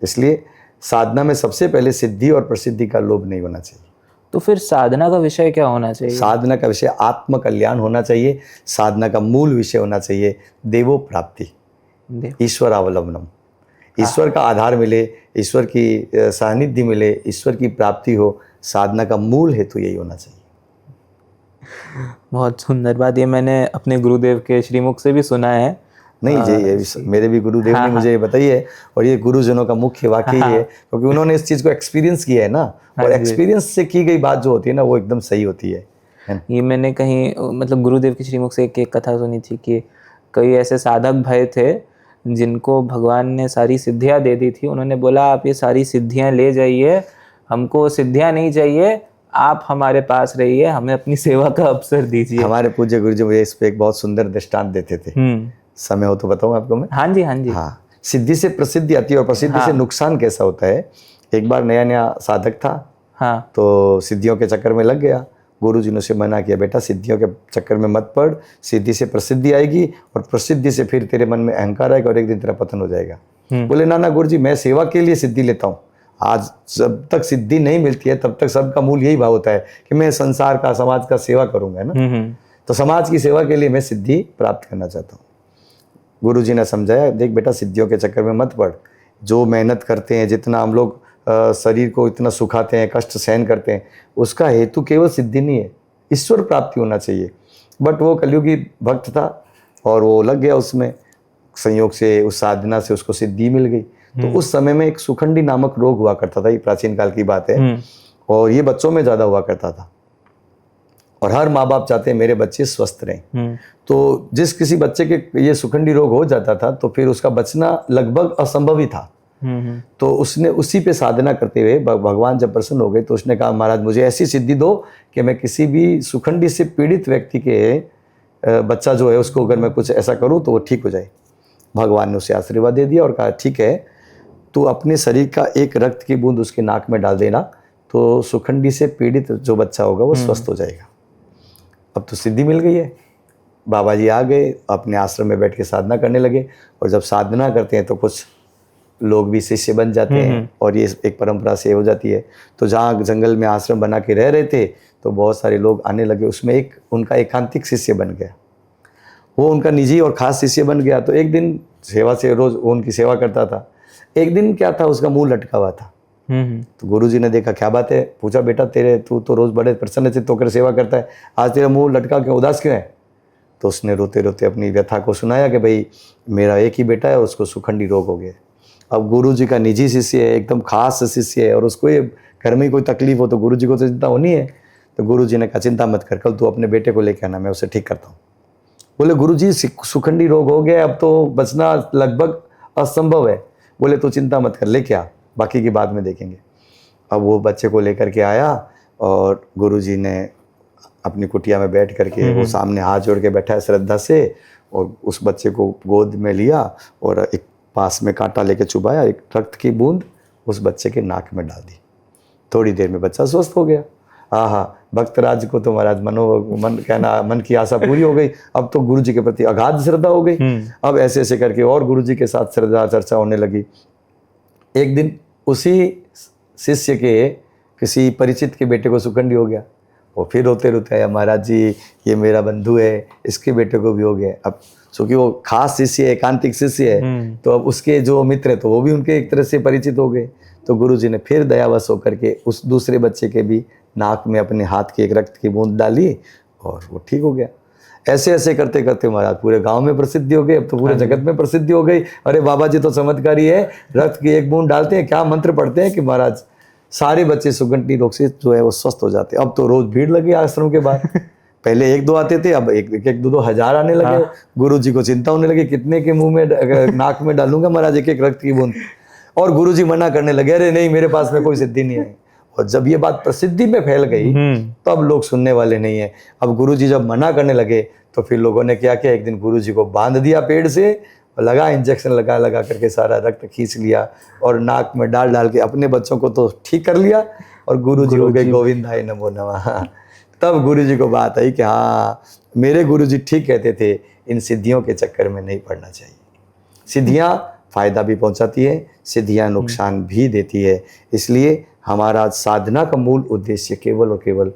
इसलिए साधना में सबसे पहले सिद्धि और प्रसिद्धि का लोभ नहीं होना चाहिए। तो फिर साधना का विषय क्या होना चाहिए? साधना का विषय आत्म कल्याण होना चाहिए। साधना का मूल विषय होना चाहिए देवो प्राप्ति, ईश्वर अवलंबनम, ईश्वर का आधार मिले, ईश्वर की सानिध्य मिले, ईश्वर की प्राप्ति हो। साधना का मूल हेतु यही होना चाहिए। बहुत सुंदर बात, ये मैंने अपने गुरुदेव के श्रीमुख से भी सुना है। नहीं जी, ये मेरे भी गुरुदेव ने मुझे ये बताई है, और ये गुरुजनों का मुख्य वाक्य ही है, क्योंकि उन्होंने इस चीज़ को एक्सपीरियंस किया है ना, और एक्सपीरियंस से की गई बात जो होती है ना वो एकदम सही होती है। ये मैंने कहीं मतलब गुरुदेव के श्रीमुख से एक कथा सुनी थी कि कई ऐसे साधक भाई थे जिनको भगवान ने सारी सिद्धियां दे दी थी। उन्होंने बोला आप ये सारी सिद्धियां ले जाइए, हमको सिद्धियां नहीं चाहिए, आप हमारे पास रहिए, हमें अपनी सेवा का अवसर दीजिए। हमारे पूज्य गुरु जी मुझे इस पे एक बहुत सुंदर दृष्टांत देते थे। समय हो तो बताऊं आपको मैं। हाँ जी, हाँ जी। हाँ, सिद्धि से प्रसिद्धि आती है और प्रसिद्धि से नुकसान कैसा होता है। एक बार नया नया साधक था, हाँ, तो सिद्धियों के चक्कर में लग गया। गुरु जी ने उसे मना किया, बेटा सिद्धियों के चक्कर में मत पड़, सिद्धि से प्रसिद्धि आएगी और प्रसिद्धि से फिर तेरे मन में अहंकार आएगा और एक दिन तेरा पतन हो जाएगा। बोले ना ना गुरु जी, मैं सेवा के लिए सिद्धि लेता हूँ। आज जब तक सिद्धि नहीं मिलती है तब तक सबका मूल यही भाव होता है कि मैं संसार का, समाज का सेवा करूंगा, है ना। तो समाज की सेवा के लिए मैं सिद्धि प्राप्त करना चाहता हूँ। गुरु जी ने समझाया, देख बेटा सिद्धियों के चक्कर में मत पड़। जो मेहनत करते हैं, जितना हम लोग शरीर को इतना सुखाते हैं, कष्ट सहन करते हैं, उसका हेतु केवल सिद्धि नहीं है, ईश्वर प्राप्ति होना चाहिए। बट वो कलयुगी भक्त था और वो लग गया उसमें, संयोग से उस साधना से उसको सिद्धि मिल गई। तो उस समय में एक सुखंडी नामक रोग हुआ करता था, ये प्राचीन काल की बात है, और ये बच्चों में ज़्यादा हुआ करता था। और हर माँ बाप चाहते हैं मेरे बच्चे स्वस्थ रहें। तो जिस किसी बच्चे के ये सुखंडी रोग हो जाता था तो फिर उसका बचना लगभग असंभव ही था। तो उसने उसी पे साधना करते हुए भगवान जब प्रसन्न हो गए तो उसने कहा, महाराज मुझे ऐसी सिद्धि दो कि मैं किसी भी सुखंडी से पीड़ित व्यक्ति के बच्चा जो है उसको अगर मैं कुछ ऐसा करूं तो वो ठीक हो जाए। भगवान ने उसे आशीर्वाद दे दिया और कहा, ठीक है, तू अपने शरीर का एक रक्त की बूंद उसके नाक में डाल देना, तो सुखंडी से पीड़ित जो बच्चा होगा वो स्वस्थ हो जाएगा। अब तो सिद्धि मिल गई है। बाबा जी आ गए, अपने आश्रम में बैठ के साधना करने लगे, और जब साधना करते हैं तो कुछ लोग भी शिष्य बन जाते हैं और ये एक परंपरा से हो जाती है। तो जहाँ जंगल में आश्रम बना के रह रहे थे तो बहुत सारे लोग आने लगे, उसमें एक उनका एकांतिक शिष्य बन गया, वो उनका निजी और ख़ास शिष्य बन गया। तो एक दिन सेवा से रोज़ वो उनकी सेवा करता था। एक दिन क्या था, उसका मुंह लटका हुआ था। तो गुरुजी ने देखा, क्या बात है, पूछा, बेटा तू तो रोज़ बड़े प्रसन्न चित्त होकर सेवा करता है, आज तेरा मुंह लटका क्यों, उदास क्यों है। तो उसने रोते रोते अपनी व्यथा को सुनाया कि भाई मेरा एक ही बेटा है और उसको सुखंडी रोग हो गया। अब गुरुजी का निजी शिष्य है, एकदम खास शिष्य है, और उसको ये घर में कोई तकलीफ हो तो गुरुजी को तो चिंता होनी है। तो गुरुजी ने कहा, चिंता मत कर, कल तू अपने बेटे को लेकर आना, मैं उसे ठीक करता हूँ। बोले, गुरुजी सुखंडी रोग हो गया, अब तो बचना लगभग असंभव है। बोले, तो चिंता मत कर, लेके आ, बाकी की बाद में देखेंगे। अब वो बच्चे को लेकर के आया और गुरुजी ने अपनी कुटिया में बैठ करके वो सामने हाथ जोड़ के बैठा है श्रद्धा से, और उस बच्चे को गोद में लिया और एक पास में कांटा लेके चुभाया, एक रक्त की बूंद उस बच्चे के नाक में डाल दी। थोड़ी देर में बच्चा स्वस्थ हो गया। आहा, भक्तराज को तो महाराज मन की आशा पूरी हो गई। अब तो गुरुजी के प्रति अगाध श्रद्धा हो गई। अब ऐसे ऐसे करके और गुरुजी के साथ श्रद्धा चर्चा होने लगी। एक दिन उसी शिष्य के किसी परिचित के बेटे को सुखंडी हो गया। वो फिर रोते रोते आया, महाराज जी ये मेरा बंधु है, इसके बेटे को भी हो गया। अब चूंकि वो खास शिष्य है, एकांतिक शिष्य है, तो अब उसके जो मित्र है तो वो भी उनके एक तरह से परिचित हो गए। तो गुरुजी ने फिर दयावश होकर के उस दूसरे बच्चे के भी नाक में अपने हाथ की एक रक्त की बूंद डाली और वो ठीक हो गया। ऐसे ऐसे करते करते महाराज पूरे गांव में प्रसिद्धि हो गई, अब तो पूरे जगत में प्रसिद्धि हो गई। अरे बाबा जी तो चमत्कारी है, रक्त की एक बूंद डालते हैं, क्या मंत्र पढ़ते हैं कि महाराज सारे बच्चे सुगंधी रोग से जो है वो स्वस्थ हो जाते हैं। अब तो रोज भीड़ लगी आश्रम के बाहर। पहले एक दो आते थे, अब एक दो हजार आने लगे। गुरु जी को चिंता होने लगी, कितने के मुंह में नाक में डालूंगा महाराज एक एक रक्त की बूंद। और गुरु जी मना करने लगे, अरे नहीं मेरे पास में कोई सिद्धि नहीं है। और जब ये बात प्रसिद्धि में फैल गई तो अब लोग सुनने वाले नहीं है। अब गुरु जी जब मना करने लगे तो फिर लोगों ने क्या किया, एक दिन गुरु जी को बांध दिया पेड़ से, लगा इंजेक्शन लगा लगा करके सारा रक्त खींच लिया और नाक में डाल डाल के अपने बच्चों को तो ठीक कर लिया। और गुरु जी हो गए गोविंदाय नमो नमः। तब गुरु जी को बात आई कि हाँ, मेरे गुरु जी ठीक कहते थे, इन सिद्धियों के चक्कर में नहीं पड़ना चाहिए। सिद्धियाँ फायदा भी पहुंचाती है, सिद्धियाँ नुकसान भी देती है। इसलिए हमारा साधना का मूल उद्देश्य केवल और केवल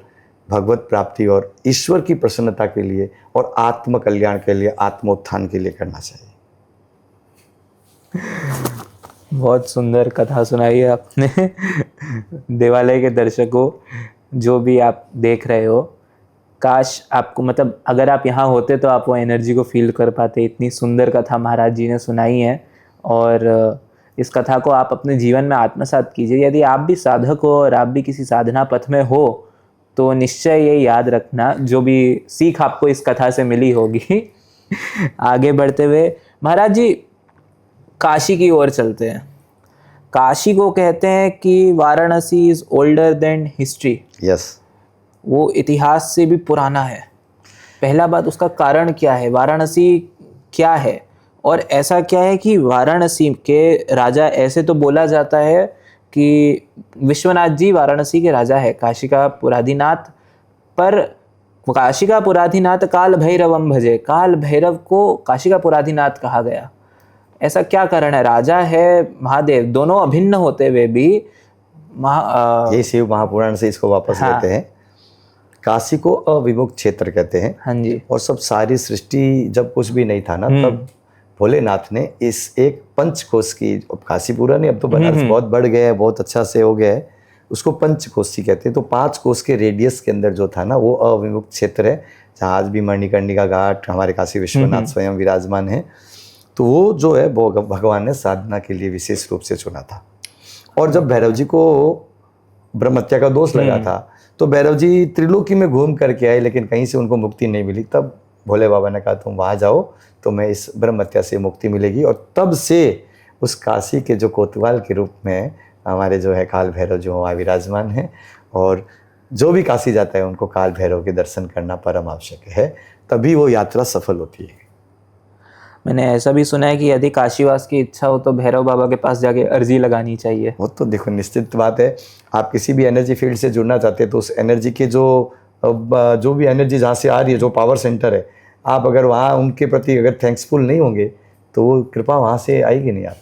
भगवत प्राप्ति और ईश्वर की प्रसन्नता के लिए और आत्म कल्याण के लिए, आत्मोत्थान के लिए करना चाहिए। बहुत सुंदर कथा सुनाई है आपने। देवालय के दर्शकों, जो भी आप देख रहे हो, काश आपको मतलब अगर आप यहाँ होते तो आप वो एनर्जी को फील कर पाते। इतनी सुंदर कथा महाराज जी ने सुनाई है और इस कथा को आप अपने जीवन में आत्मसात कीजिए। यदि आप भी साधक हो और आप भी किसी साधना पथ में हो तो निश्चय ये याद रखना, जो भी सीख आपको इस कथा से मिली होगी। आगे बढ़ते हुए महाराज जी काशी की ओर चलते हैं। काशी को कहते हैं कि Varanasi is older than history, yes. वो इतिहास से भी पुराना है। पहला बात, उसका कारण क्या है, वाराणसी क्या है, और ऐसा क्या है कि वाराणसी के राजा, ऐसे तो बोला जाता है कि विश्वनाथ जी वाराणसी के राजा है, काशी का पुराधिनाथ, पर काशी का पुराधिनाथ काल भैरवम भजे, काल भैरव को काशी का पुराधिनाथ कहा गया। ऐसा क्या कारण है? राजा है महादेव, दोनों अभिन्न होते हुए भी ये शिव महापुराण से इसको वापस हाँ। लेते हैं। काशी को अविमुक्त क्षेत्र कहते हैं। हाँ जी। और सब सारी सृष्टि जब कुछ भी नहीं था ना, तब भोलेनाथ ने इस एक पंचकोश की, अब काशी पूरा नहीं, अब तो बनारस बहुत बढ़ गया है, बहुत अच्छा से हो गया है, उसको पंचकोशी कहते हैं। तो 5 कोस के रेडियस के अंदर जो था ना, वो अविमुक्त क्षेत्र है, जहाँ आज भी मणिकर्णिका घाट, हमारे काशी विश्वनाथ स्वयं विराजमान है। तो वो जो है वो भगवान ने साधना के लिए विशेष रूप से चुना था। और जब भैरव जी को ब्रह्महत्या का दोष लगा था, तो भैरव जी त्रिलोकी में घूम करके आए, लेकिन कहीं से उनको मुक्ति नहीं मिली। तब भोले बाबा ने कहा तुम वहाँ जाओ, तुम्हें इस ब्रह्महत्या से मुक्ति मिलेगी। और तब से उस काशी के जो कोतवाल के रूप में हमारे जो है काल भैरव जो वहाँ विराजमान हैं, और जो भी काशी जाता है उनको काल भैरव के दर्शन करना परम आवश्यक है, तभी वो यात्रा सफल होती है। मैंने ऐसा भी सुना है कि यदि काशीवास की इच्छा हो तो भैरव बाबा के पास जाके अर्जी लगानी चाहिए। वो तो देखो निश्चित बात है, आप किसी भी एनर्जी फील्ड से जुड़ना चाहते हैं तो उस एनर्जी के जो भी एनर्जी जहाँ से आ रही है, जो पावर सेंटर है, आप अगर वहाँ उनके प्रति अगर थैंक्सफुल नहीं होंगे तो वो कृपा वहाँ से आएगी नहीं आप।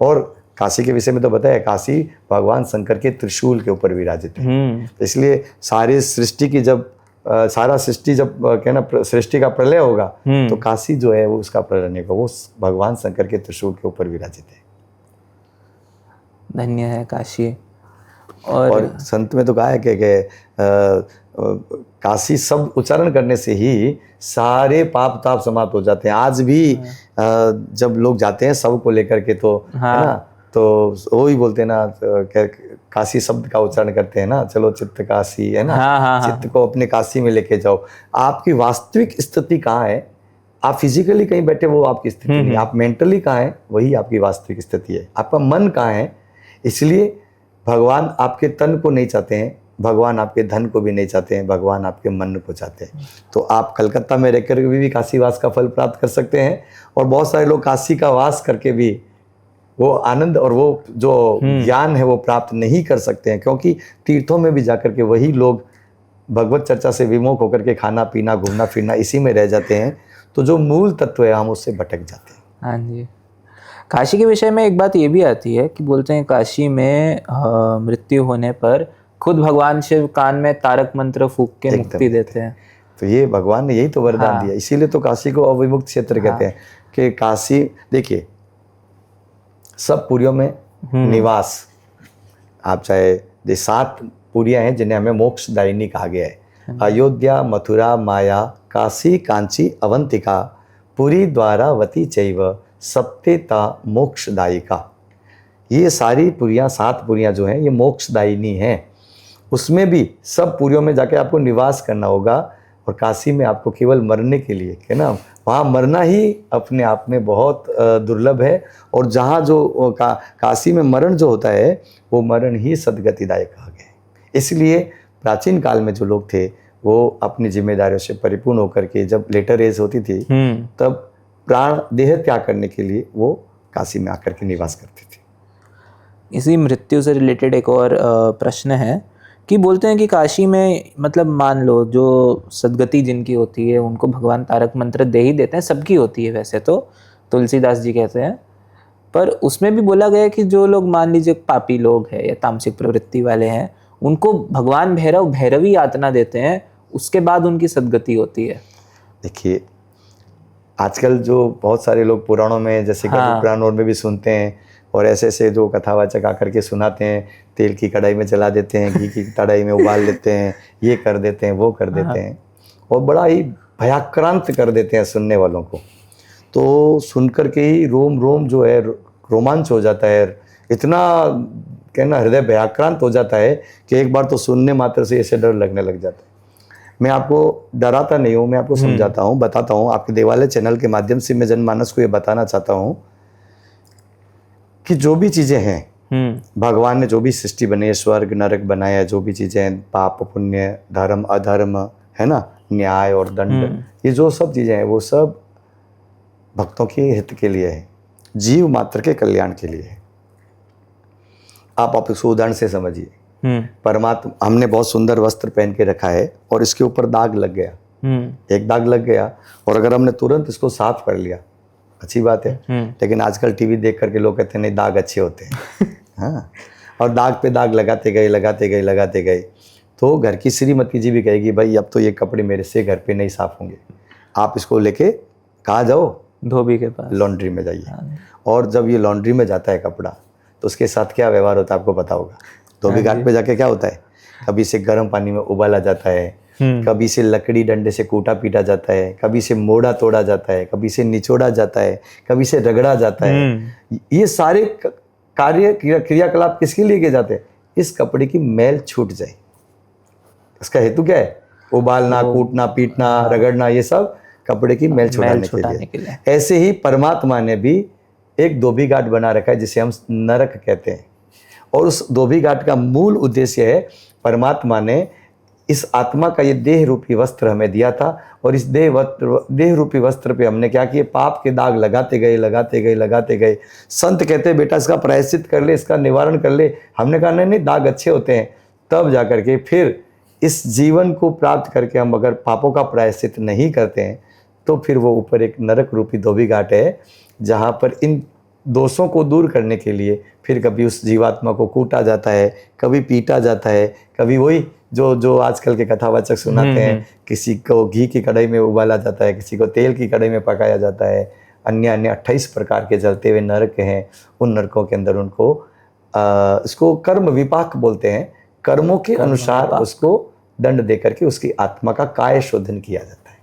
और काशी के विषय में तो बताया, काशी भगवान शंकर के त्रिशूल के ऊपर विराजित है। तो इसलिए सारी सृष्टि की जब सारा सृष्टि जब कहना सृष्टि का प्रलय होगा, तो काशी जो है वो उसका प्रलय नहीं होगा, वो भगवान शंकर के त्रिशूल के ऊपर विराजित है। धन्य है काशी। और संत में तो कहा है कि काशी शब्द उच्चारण करने से ही सारे पाप ताप समाप्त हो जाते हैं। आज भी जब लोग जाते हैं सब को लेकर के, तो है ना, तो वो ही बोलते हैं ना, काशी शब्द का उच्चारण करते हैं ना, चलो चित्त काशी, है ना, चित्त को अपने काशी में लेके जाओ। आपकी वास्तविक स्थिति कहाँ है? आप फिजिकली कहीं बैठे वो आपकी स्थिति नहीं, आप मेंटली कहाँ है वही आपकी वास्तविक स्थिति है। आपका मन कहाँ है? इसलिए भगवान आपके तन को नहीं चाहते हैं, भगवान आपके धन को भी नहीं चाहते हैं, भगवान आपके मन को चाहते हैं। तो आप कलकत्ता में रहकर भी काशी वास का फल प्राप्त कर सकते हैं, और बहुत सारे लोग काशी का वास करके भी वो आनंद और वो जो ज्ञान है वो प्राप्त नहीं कर सकते हैं, क्योंकि तीर्थों में भी जाकर के वही लोग भगवत चर्चा से विमुख होकर के खाना पीना घूमना फिरना इसी में रह जाते हैं। तो जो मूल तत्व है हम उससे भटक जाते हैं। हाँ जी। काशी के विषय में एक बात ये भी आती है कि बोलते हैं काशी में मृत्यु होने पर खुद भगवान शिव कान में तारक मंत्र फूंक के मुक्ति देते हैं। तो ये भगवान ने यही तो वरदान दिया, इसीलिए तो काशी को अविमुक्त क्षेत्र कहते हैं। कि काशी देखिए सब पुरियों में निवास, आप चाहे ये 7 पुरियां हैं जिन्हें हमें मोक्षदायिनी कहा गया है। अयोध्या, मथुरा, माया, काशी, कांची, अवंतिका, पुरी, द्वारावती चैव सप्तेता मोक्षदायिका। ये सारी पुरियां, 7 पुरियां जो हैं ये मोक्षदायिनी हैं। उसमें भी सब पुरियों में जाके आपको निवास करना होगा, और काशी में आपको केवल मरने के लिए, है ना, वहाँ मरना ही अपने आप में बहुत दुर्लभ है। और जहाँ जो काशी में मरण जो होता है वो मरण ही सदगतिदायक कहा गया है। इसलिए प्राचीन काल में जो लोग थे वो अपनी जिम्मेदारियों से परिपूर्ण होकर के जब लेटर एज होती थी तब प्राण देह त्याग करने के लिए वो काशी में आकर के निवास करते थे। इसी मृत्यु से रिलेटेड एक और प्रश्न है कि बोलते हैं कि काशी में मतलब मान लो जो सदगति जिनकी होती है उनको भगवान तारक मंत्र दे ही देते हैं, सबकी होती है वैसे तो, तुलसीदास जी कहते हैं, पर उसमें भी बोला गया है कि जो लोग मान लीजिए पापी लोग हैं या तामसिक प्रवृत्ति वाले हैं उनको भगवान भैरव भैरवी यातना देते हैं, उसके बाद उनकी सदगति होती है। देखिए आजकल जो बहुत सारे लोग पुराणों में जैसे पुराणों में भी सुनते हैं, और ऐसे ऐसे जो कथावाचक आकर के सुनाते हैं, तेल की कढ़ाई में जला देते हैं, घी की कढ़ाई में उबाल लेते हैं, ये कर देते हैं वो कर देते हैं, और बड़ा ही भयाक्रांत कर देते हैं सुनने वालों को। तो सुनकर के ही रोम रोम जो है रोमांच हो जाता है, इतना कहना हृदय भयाक्रांत हो जाता है कि एक बार तो सुनने मात्र से ऐसे डर लगने लग जाता है। मैं आपको डराता नहीं हूँ, मैं आपको समझाता हूँ, बताता हूँ, आपके देवालय चैनल के माध्यम से मैं जनमानस को ये बताना चाहता हूँ कि जो भी चीज़ें हैं, भगवान ने जो भी सृष्टि बनाई है, स्वर्ग नरक बनाया, जो भी चीज़ें हैं, पाप पुण्य, धर्म अधर्म, है ना, न्याय और दंड, ये जो सब चीज़ें हैं वो सब भक्तों के हित के लिए है, जीव मात्र के कल्याण के लिए है। आप इसको उदाहरण से समझिए। परमात्मा, हमने बहुत सुंदर वस्त्र पहन के रखा है और इसके ऊपर दाग लग गया, एक दाग लग गया, और अगर हमने तुरंत इसको साफ कर लिया, अच्छी बात है। लेकिन आजकल टीवी देख करके लोग कहते हैं नहीं दाग अच्छे होते हैं हाँ, और दाग पे दाग लगाते गए, तो घर की श्रीमती जी भी कहेगी भाई अब तो ये कपड़े मेरे से घर पे नहीं साफ होंगे, आप इसको लेके कहाँ जाओ, धोबी के पास, लॉन्ड्री में जाइए। और जब ये लॉन्ड्री में जाता है कपड़ा, तो उसके साथ क्या व्यवहार होता है आपको पता होगा। धोबी घाट पे जाके क्या होता है, कभी इसे गर्म पानी में उबाला जाता है, कभी इसे लकड़ी डंडे से कूटा पीटा जाता है, कभी इसे मोड़ा तोड़ा जाता है, कभी इसे निचोड़ा जाता है, कभी इसे रगड़ा जाता है। ये सारे कार्य क्रियाकलाप किसके लिए किए जाते हैं, इस कपड़े की मैल छूट जाए। इसका हेतु क्या है, उबालना, कूटना, पीटना, रगड़ना, ये सब कपड़े की मैल छुड़ाने के लिए। ऐसे ही परमात्मा ने भी एक धोबी घाट बना रखा है जिसे हम नरक कहते हैं, और उस धोबी घाट का मूल उद्देश्य है, परमात्मा ने इस आत्मा का ये देह रूपी वस्त्र हमें दिया था, और इस देह रूपी वस्त्र पे हमने क्या किया, पाप के दाग लगाते गए। संत कहते हैं बेटा इसका प्रायश्चित कर ले, इसका निवारण कर ले। हमने कहा नहीं, दाग अच्छे होते हैं। तब जा करके फिर इस जीवन को प्राप्त करके हम अगर पापों का प्रायश्चित नहीं करते हैं, तो फिर वो ऊपर एक नरक रूपी धोबी घाट है, जहाँ पर इन दोषों को दूर करने के लिए फिर कभी उस जीवात्मा को कूटा जाता है, कभी पीटा जाता है, कभी वही जो आजकल के कथावाचक सुनाते हैं, किसी को घी की कढ़ाई में उबाला जाता है, किसी को तेल की कढ़ाई में पकाया जाता है, अन्य 28 प्रकार के जलते हुए नरक हैं। उन नरकों के अंदर उनको इसको कर्म विपाक बोलते हैं, कर्मों के अनुसार उसको दंड दे करके उसकी आत्मा का काय शोधन किया जाता है।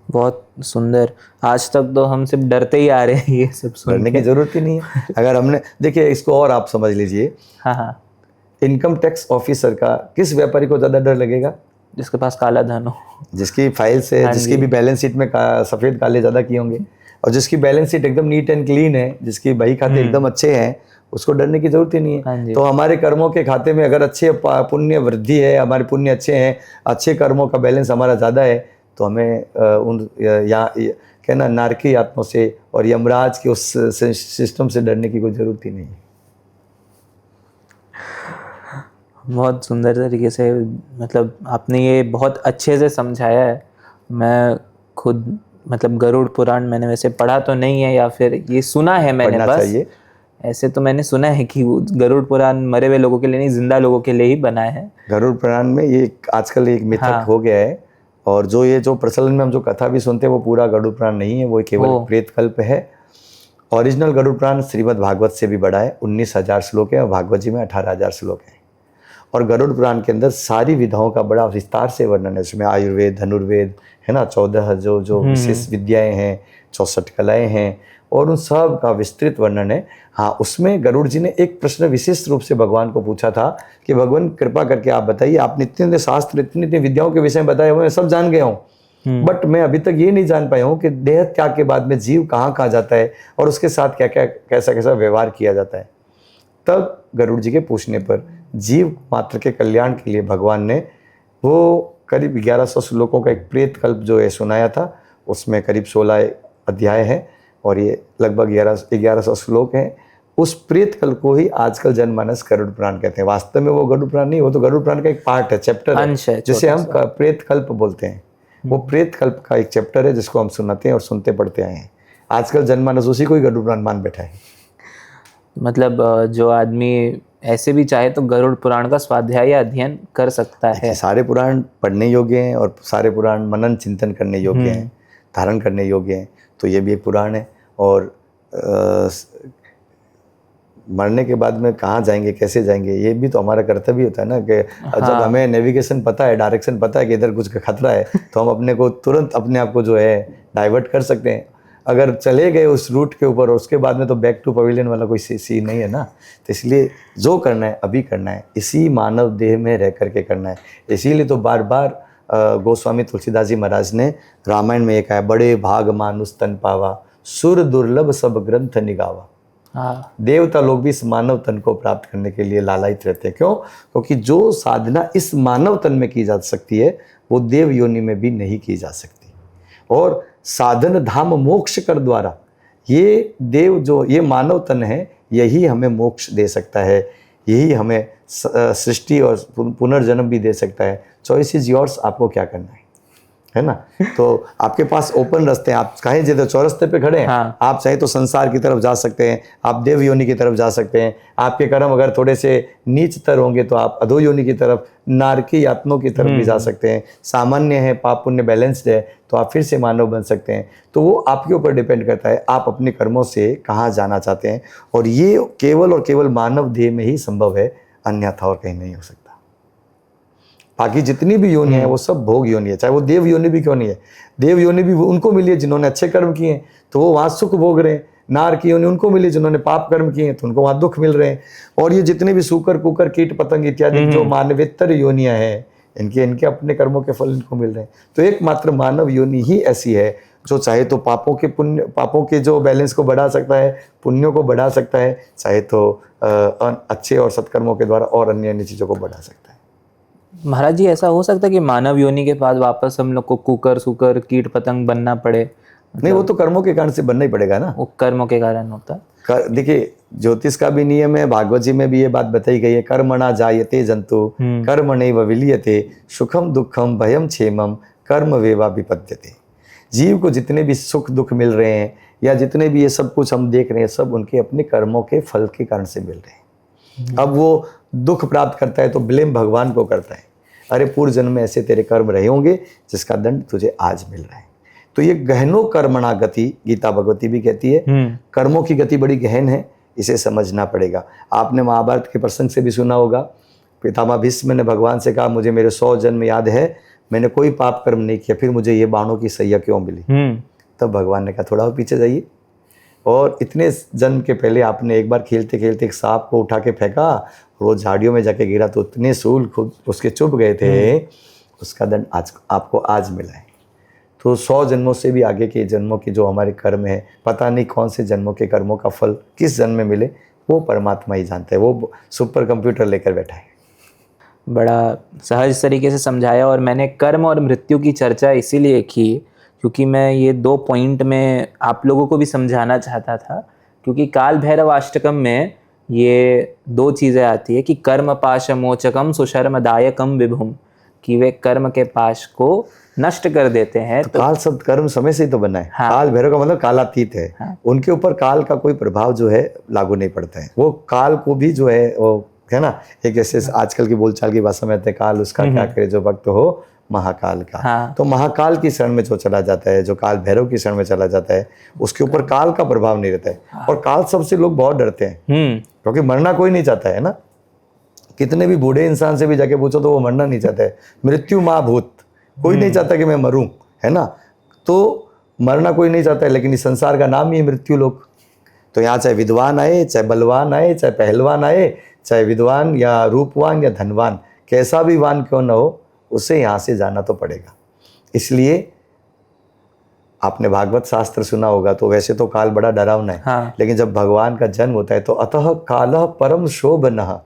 बहुत सुंदर। आज तक तो हम सिर्फ डरते ही आ रहे हैं, ये सब डरने की जरूरत ही नहीं है। अगर हमने देखिए इसको और आप समझ लीजिए, हाँ, इनकम टैक्स ऑफिसर का किस व्यापारी को ज्यादा डर लगेगा, जिसके पास काला धन हो, जिसकी फाइल से, जिसकी भी बैलेंस शीट में सफेद काले ज्यादा किए होंगे, और जिसकी बैलेंस शीट एकदम नीट एंड क्लीन है, जिसकी बही खाते एकदम अच्छे हैं, उसको डरने की जरूरत ही नहीं है। तो हमारे कर्मों के खाते में अगर अच्छे पुण्य वृद्धि है, हमारे पुण्य अच्छे हैं, अच्छे कर्मों का बैलेंस हमारा ज़्यादा है, तो हमें उन कहना नारकी आत्मा से और यमराज के उस सिस्टम से डरने की कोई ज़रूरत ही नहीं है। बहुत सुंदर तरीके से, मतलब आपने ये बहुत अच्छे से समझाया है। मैं खुद मतलब गरुड़ पुराण मैंने वैसे पढ़ा तो नहीं है, या फिर ये सुना है मैंने, बस ऐसे तो मैंने सुना है कि गरुड़ पुराण मरे हुए लोगों के लिए नहीं, जिंदा लोगों के लिए ही बना है। गरुड़ पुराण में ये आजकल एक मिथक हो गया है, और जो प्रचलन में हम जो कथा भी सुनते हैं वो पूरा गरुड़ पुराण नहीं है, वो केवल प्रेत कल्प है। ओरिजिनल गरुड़ पुराण श्रीमद् भागवत से भी बड़ा है, 19,000 श्लोक है, और भागवत जी में 18,000 श्लोक है। और गरुड़ पुराण के अंदर सारी विधाओं का बड़ा विस्तार से वर्णन है। उसमें आयुर्वेद, धनुर्वेद, है ना, 14 जो विशेष विद्याएं हैं, 64 कलाएं हैं, और उन सब का विस्तृत वर्णन है। हाँ, उसमें गरुड़ जी ने एक प्रश्न विशेष रूप से भगवान को पूछा था कि भगवान कृपा करके आप बताइए, आपने इतने शास्त्र, इतनी विद्याओं के विषय में बताया, मैं सब जान गया हूँ, बट मैं अभी तक ये नहीं जान पाया हूँ कि देह त्याग के बाद में जीव कहाँ जाता है, और उसके साथ क्या क्या कैसा व्यवहार किया जाता है। तब गरुड़ जी के पूछने पर जीव मात्र के कल्याण के लिए भगवान ने वो करीब 1100 श्लोकों का एक प्रेत कल्प जो है सुनाया था। उसमें करीब 16 अध्याय है, और ये लगभग 1100 श्लोक हैं। उस प्रेत कल्प को ही आजकल जनमानस गरुड़ पुराण कहते हैं। वास्तव में वो गरुड़ पुराण नहीं, वो तो गरुड़ पुराण का एक पार्ट है, चैप्टर है, जिसे हम प्रेत कल्प बोलते हैं। वो प्रेत कल्प का एक चैप्टर है जिसको हम सुनाते हैं और सुनते पढ़ते आए हैं। आजकल जनमानस उसी को ही गरुड़ पुराण मान बैठा है। मतलब जो आदमी ऐसे भी चाहे तो गरुड़ पुराण का स्वाध्याय या अध्ययन कर सकता है। सारे पुराण पढ़ने योग्य हैं, और सारे पुराण मनन चिंतन करने योग्य हैं, धारण करने योग्य हैं। तो ये भी एक पुराण है, और मरने के बाद में कहाँ जाएंगे, कैसे जाएंगे, ये भी तो हमारा कर्तव्य होता है ना, कि जब हमें नेविगेशन पता है, डायरेक्शन पता है कि इधर कुछ खतरा है, तो हम अपने को तुरंत अपने आप को जो है डाइवर्ट कर सकते हैं। अगर चले गए उस रूट के ऊपर, और उसके बाद में तो बैक टू पवेलियन वाला कोई सीन नहीं है ना। तो इसलिए जो करना है अभी करना है, इसी मानव देह में रह करके करना है। इसीलिए तो बार बार गोस्वामी तुलसीदास जी महाराज ने रामायण में एक है, बड़े भाग मानुष तन पावा, सुर दुर्लभ सब ग्रंथ निगावा। हाँ। देवता लोग भी इस मानव तन को प्राप्त करने के लिए लालायित रहते हैं। क्यों? क्योंकि जो साधना इस मानव तन में की जा सकती है वो देव योनि में भी नहीं की जा सकती। और साधन धाम मोक्ष कर द्वारा ये देव जो ये मानव तन है यही हमें मोक्ष दे सकता है, यही हमें सृष्टि और पुनर्जन्म भी दे सकता है। चॉइस इज योर्स, आपको क्या करना है ना। तो आपके पास ओपन रास्ते हैं, आप कहीं जिधर चौरस्ते पे खड़े हैं, हाँ। आप चाहे तो संसार की तरफ जा सकते हैं, आप देव योनि की तरफ जा सकते हैं। आपके कर्म अगर थोड़े से नीच तर होंगे तो आप अधो योनि की तरफ, नारकी आत्मों की तरफ भी जा सकते हैं। सामान्य है, पाप पुण्य बैलेंस्ड है तो आप फिर से मानव बन सकते हैं। तो वो आपके ऊपर डिपेंड करता है आप अपने कर्मों से कहाँ जाना चाहते हैं। और ये केवल और केवल मानव देह में ही संभव है, अन्यथा और कहीं नहीं हो सकता। बाकी जितनी भी योनि है वो सब भोग योनि है, चाहे वो देव योनि भी क्यों नहीं है। देव योनि भी उनको मिली है जिन्होंने अच्छे कर्म किए हैं तो वो वहाँ सुख भोग रहे हैं। नार की योनि उनको मिली जिन्होंने पाप कर्म किए हैं तो उनको वहाँ दुख मिल रहे हैं। और ये जितने भी सूकर कुकर कीट पतंग इत्यादि जो मानवेतर योनियां हैं इनके अपने कर्मों के फल इनको मिल रहे हैं। तो एकमात्र मानव योनि ही ऐसी है जो चाहे तो पापों के जो बैलेंस को बढ़ा सकता है, पुण्यों को बढ़ा सकता है, चाहे तो अच्छे और सत्कर्मों के द्वारा और अन्य अन्य चीज़ों को बढ़ा सकता है। महाराज जी, ऐसा हो सकता है कि मानव योनि के बाद वापस हम लोग को कुकर सुकर कीट पतंग बनना पड़े? नहीं, वो तो कर्मों के कारण से बनना ही पड़ेगा ना। वो कर्मों के कारण होता है। देखिए ज्योतिष का भी नियम है, भागवत जी में भी ये बात बताई गई है, कर्मणा जायते जंतु कर्मणैव विलीयते सुखम दुखम भयम क्षेमम कर्म वेवा विपद्यते। जीव को जितने भी सुख दुख मिल रहे हैं या जितने भी ये सब कुछ हम देख रहे हैं सब उनके अपने कर्मों के फल के कारण से मिल रहे हैं। अब वो दुख प्राप्त करता है तो ब्लेम भगवान को करता है, अरे पूर्व जन्म में ऐसे तेरे कर्म रहे होंगे जिसका दंड तुझे आज मिल रहा है। तो ये गहनो कर्मणा गति, गीता भगवती भी कहती है कर्मों की गति बड़ी गहन है, इसे समझना पड़ेगा। आपने महाभारत के प्रसंग से भी सुना होगा, पितामह भीष्म ने भगवान से कहा मुझे मेरे 100 जन्म याद है, मैंने कोई पाप कर्म नहीं किया, फिर मुझे ये बाणों की सैया क्यों मिली? तब भगवान ने कहा थोड़ा और पीछे जाइए, और इतने जन्म के पहले आपने एक बार खेलते खेलते एक सांप को उठा के फेंका, वो झाड़ियों में जाके गिरा तो उतने सूल खुद उसके चुभ गए थे, उसका दंड आज आपको आज मिला है। तो 100 जन्मों से भी आगे के जन्मों के जो हमारे कर्म है, पता नहीं कौन से जन्मों के कर्मों का फल किस जन्म में मिले, वो परमात्मा ही जानता है, वो सुपर कंप्यूटर लेकर बैठा है। बड़ा सहज तरीके से समझाया। और मैंने कर्म और मृत्यु की चर्चा इसीलिए की क्योंकि मैं ये 2 पॉइंट में आप लोगों को भी समझाना चाहता था, क्योंकि काल भैरव अष्टकम में ये 2 चीज़ें आती है कि कर्म पाश मोचकम सुशर्मदायकम विभुम, कि वे कर्म के पाश को नष्ट कर देते हैं। तो काल शब्द कर्म समय से ही तो बना है। हाँ। काल भैरव का मतलब कालातीत है। हाँ। उनके ऊपर काल का कोई प्रभाव जो है लागू नहीं पड़ता है। वो काल को भी जो है वो है ना, एक जैसे आजकल की बोलचाल की भाषा में कहते हैं काल उसका क्या करे जो भक्त हो महाकाल का। हाँ। तो महाकाल की शरण में जो चला जाता है, जो काल भैरव की शरण में चला जाता है, उसके ऊपर काल का प्रभाव नहीं रहता है। हाँ। और काल शब्द से लोग बहुत डरते हैं क्योंकि मरना कोई नहीं चाहता है ना। कितने भी बूढ़े इंसान से भी जाके पूछो तो वो मरना नहीं चाहता है। मृत्यु महाभूत, कोई नहीं चाहता कि मैं मरूं, है ना। तो मरना कोई नहीं चाहता है, लेकिन इस संसार का नाम ही है मृत्यु लोक। तो यहाँ चाहे विद्वान आए, चाहे बलवान आए, चाहे पहलवान आए, चाहे विद्वान या रूपवान या धनवान, कैसा भी वान क्यों न हो, उसे यहाँ से जाना तो पड़ेगा। इसलिए आपने भागवत शास्त्र सुना होगा, तो वैसे तो काल बड़ा डरावना है। हाँ। लेकिन जब भगवान का जन्म होता है तो अतः कालः परम शोभनः,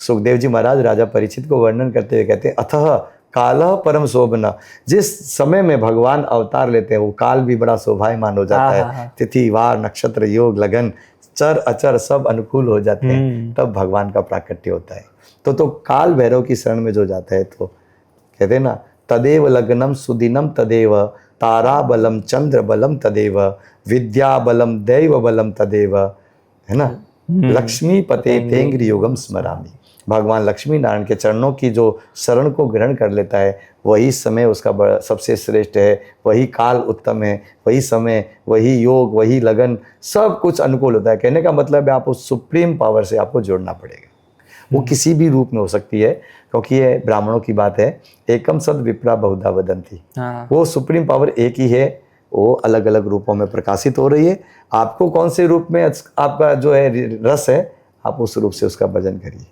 सुखदेव जी महाराज राजा परीक्षित को वर्णन करते हुए कहते हैं अतः कालः परम शोभनः। जिस समय में भगवान अवतार लेते हैं वो काल भी बड़ा शोभायमान हो जाता है। तिथि वार नक्षत्र योग लगन चर अचर सब अनुकूल हो जाते हैं, तब भगवान का प्राकट्य होता है। तो काल भैरव की शरण में जो जाता है तो कहते हैं ना, तदेव लग्नम सुदिनम तदेव तारा बलम चंद्र बलम तदेव विद्या बलम दैव बलम तदेव, है ना। लक्ष्मी पते तेंग्र योगम स्मरामि। भगवान लक्ष्मी नारायण के चरणों की जो शरण को ग्रहण कर लेता है वही समय उसका सबसे श्रेष्ठ है, वही काल उत्तम है, वही समय, वही योग, वही लगन, सब कुछ अनुकूल होता है। कहने का मतलब है आप उस सुप्रीम पावर से आपको जोड़ना पड़ेगा। वो किसी भी रूप में हो सकती है, क्योंकि ये ब्राह्मणों की बात है, एकम सद विप्रा बहुधा वदंती। वो सुप्रीम पावर एक ही है, वो अलग अलग रूपों में प्रकाशित हो रही है। आपको कौन से रूप में आपका जो है रस है, आप उस रूप से उसका भजन करिए।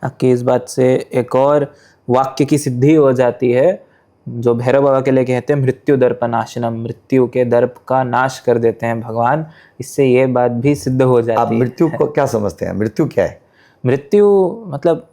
आपकी इस बात से एक और वाक्य की सिद्धि हो जाती है जो भैरव बाबा के लिए कहते हैं मृत्यु दर्प नाशनम, मृत्यु के दर्प का नाश कर देते हैं भगवान। इससे ये बात भी सिद्ध हो आप जाती है। मृत्यु को क्या समझते हैं? मृत्यु क्या है? मृत्यु मतलब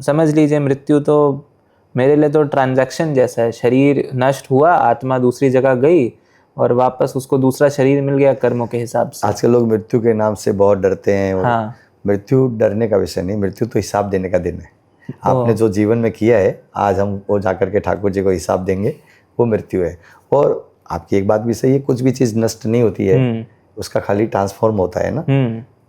समझ लीजिए, मृत्यु तो मेरे लिए तो ट्रांजैक्शन जैसा है। शरीर नष्ट हुआ, आत्मा दूसरी जगह गई और वापस उसको दूसरा शरीर मिल गया कर्मों के हिसाब से। आजकल लोग मृत्यु के नाम से बहुत डरते हैं। और हाँ। मृत्यु डरने का विषय नहीं, मृत्यु तो हिसाब देने का दिन है। आपने जो जीवन में किया है, आज हम वो जाकर के ठाकुर जी को हिसाब देंगे, वो मृत्यु है। और आपकी एक बात भी सही है, कुछ भी चीज़ नष्ट नहीं होती है, उसका खाली ट्रांसफॉर्म होता है ना।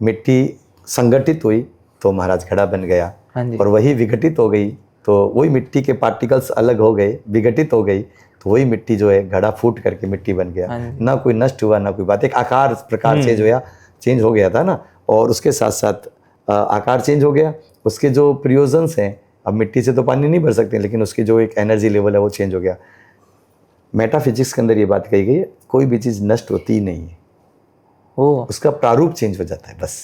मिट्टी संगठित हुई तो महाराज घड़ा बन गया, और वही विघटित हो गई तो वही मिट्टी के पार्टिकल्स अलग हो गए, विघटित हो गई तो वही मिट्टी जो है घड़ा फूट करके मिट्टी बन गया। ना कोई नष्ट हुआ ना कोई बात, एक आकार प्रकार चेंज हो गया था ना। और उसके साथ साथ आकार चेंज हो गया, उसके जो प्रयोजन्स हैं, अब मिट्टी से तो पानी नहीं भर सकते, लेकिन उसकी जो एक एनर्जी लेवल है वो चेंज हो गया। मेटाफिजिक्स के अंदर ये बात कही गई है, कोई भी चीज़ नष्ट होती ही नहीं है, उसका प्रारूप चेंज हो जाता है बस।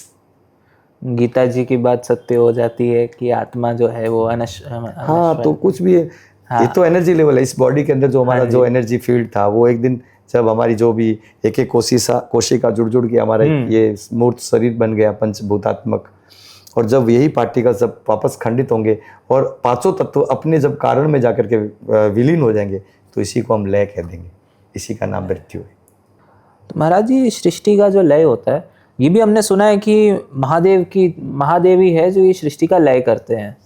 गीता जी की बात सत्य हो जाती है कि आत्मा जो है वो हाँ, तो कुछ भी है। हाँ। ये तो एनर्जी लेवल है। इस बॉडी के अंदर जो हमारा जो एनर्जी फील्ड था, वो एक दिन जब हमारी जो भी एक एक कोशिका जुड़ के हमारा ये मूर्त शरीर बन गया पंचभूतात्मक, और जब यही पार्टिकल सब वापस खंडित होंगे और पांचों तत्व अपने जब कारण में जाकर के विलीन हो जाएंगे, तो इसी को हम लय कह देंगे। इसी का नाम मृत्यु है। तो महाराज जी, सृष्टि का जो लय होता है, ये भी हमने सुना है कि महादेव ही है जो ये सृष्टि का लय करते हैं।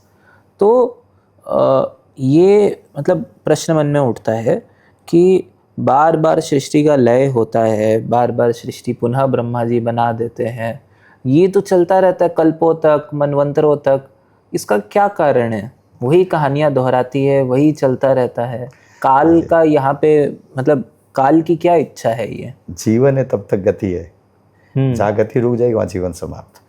तो ये मतलब प्रश्न मन में उठता है कि बार बार सृष्टि का लय होता है, बार बार सृष्टि पुनः ब्रह्मा जी बना देते हैं, ये तो चलता रहता है कल्पों तक, मनवंतरों तक। इसका क्या कारण है? वही कहानियाँ दोहराती है, वही चलता रहता है। काल का यहाँ पे मतलब काल की क्या इच्छा है? ये जीवन है तब तक गति है, जहाँ गति रुक जाएगी वहाँ जीवन समाप्त।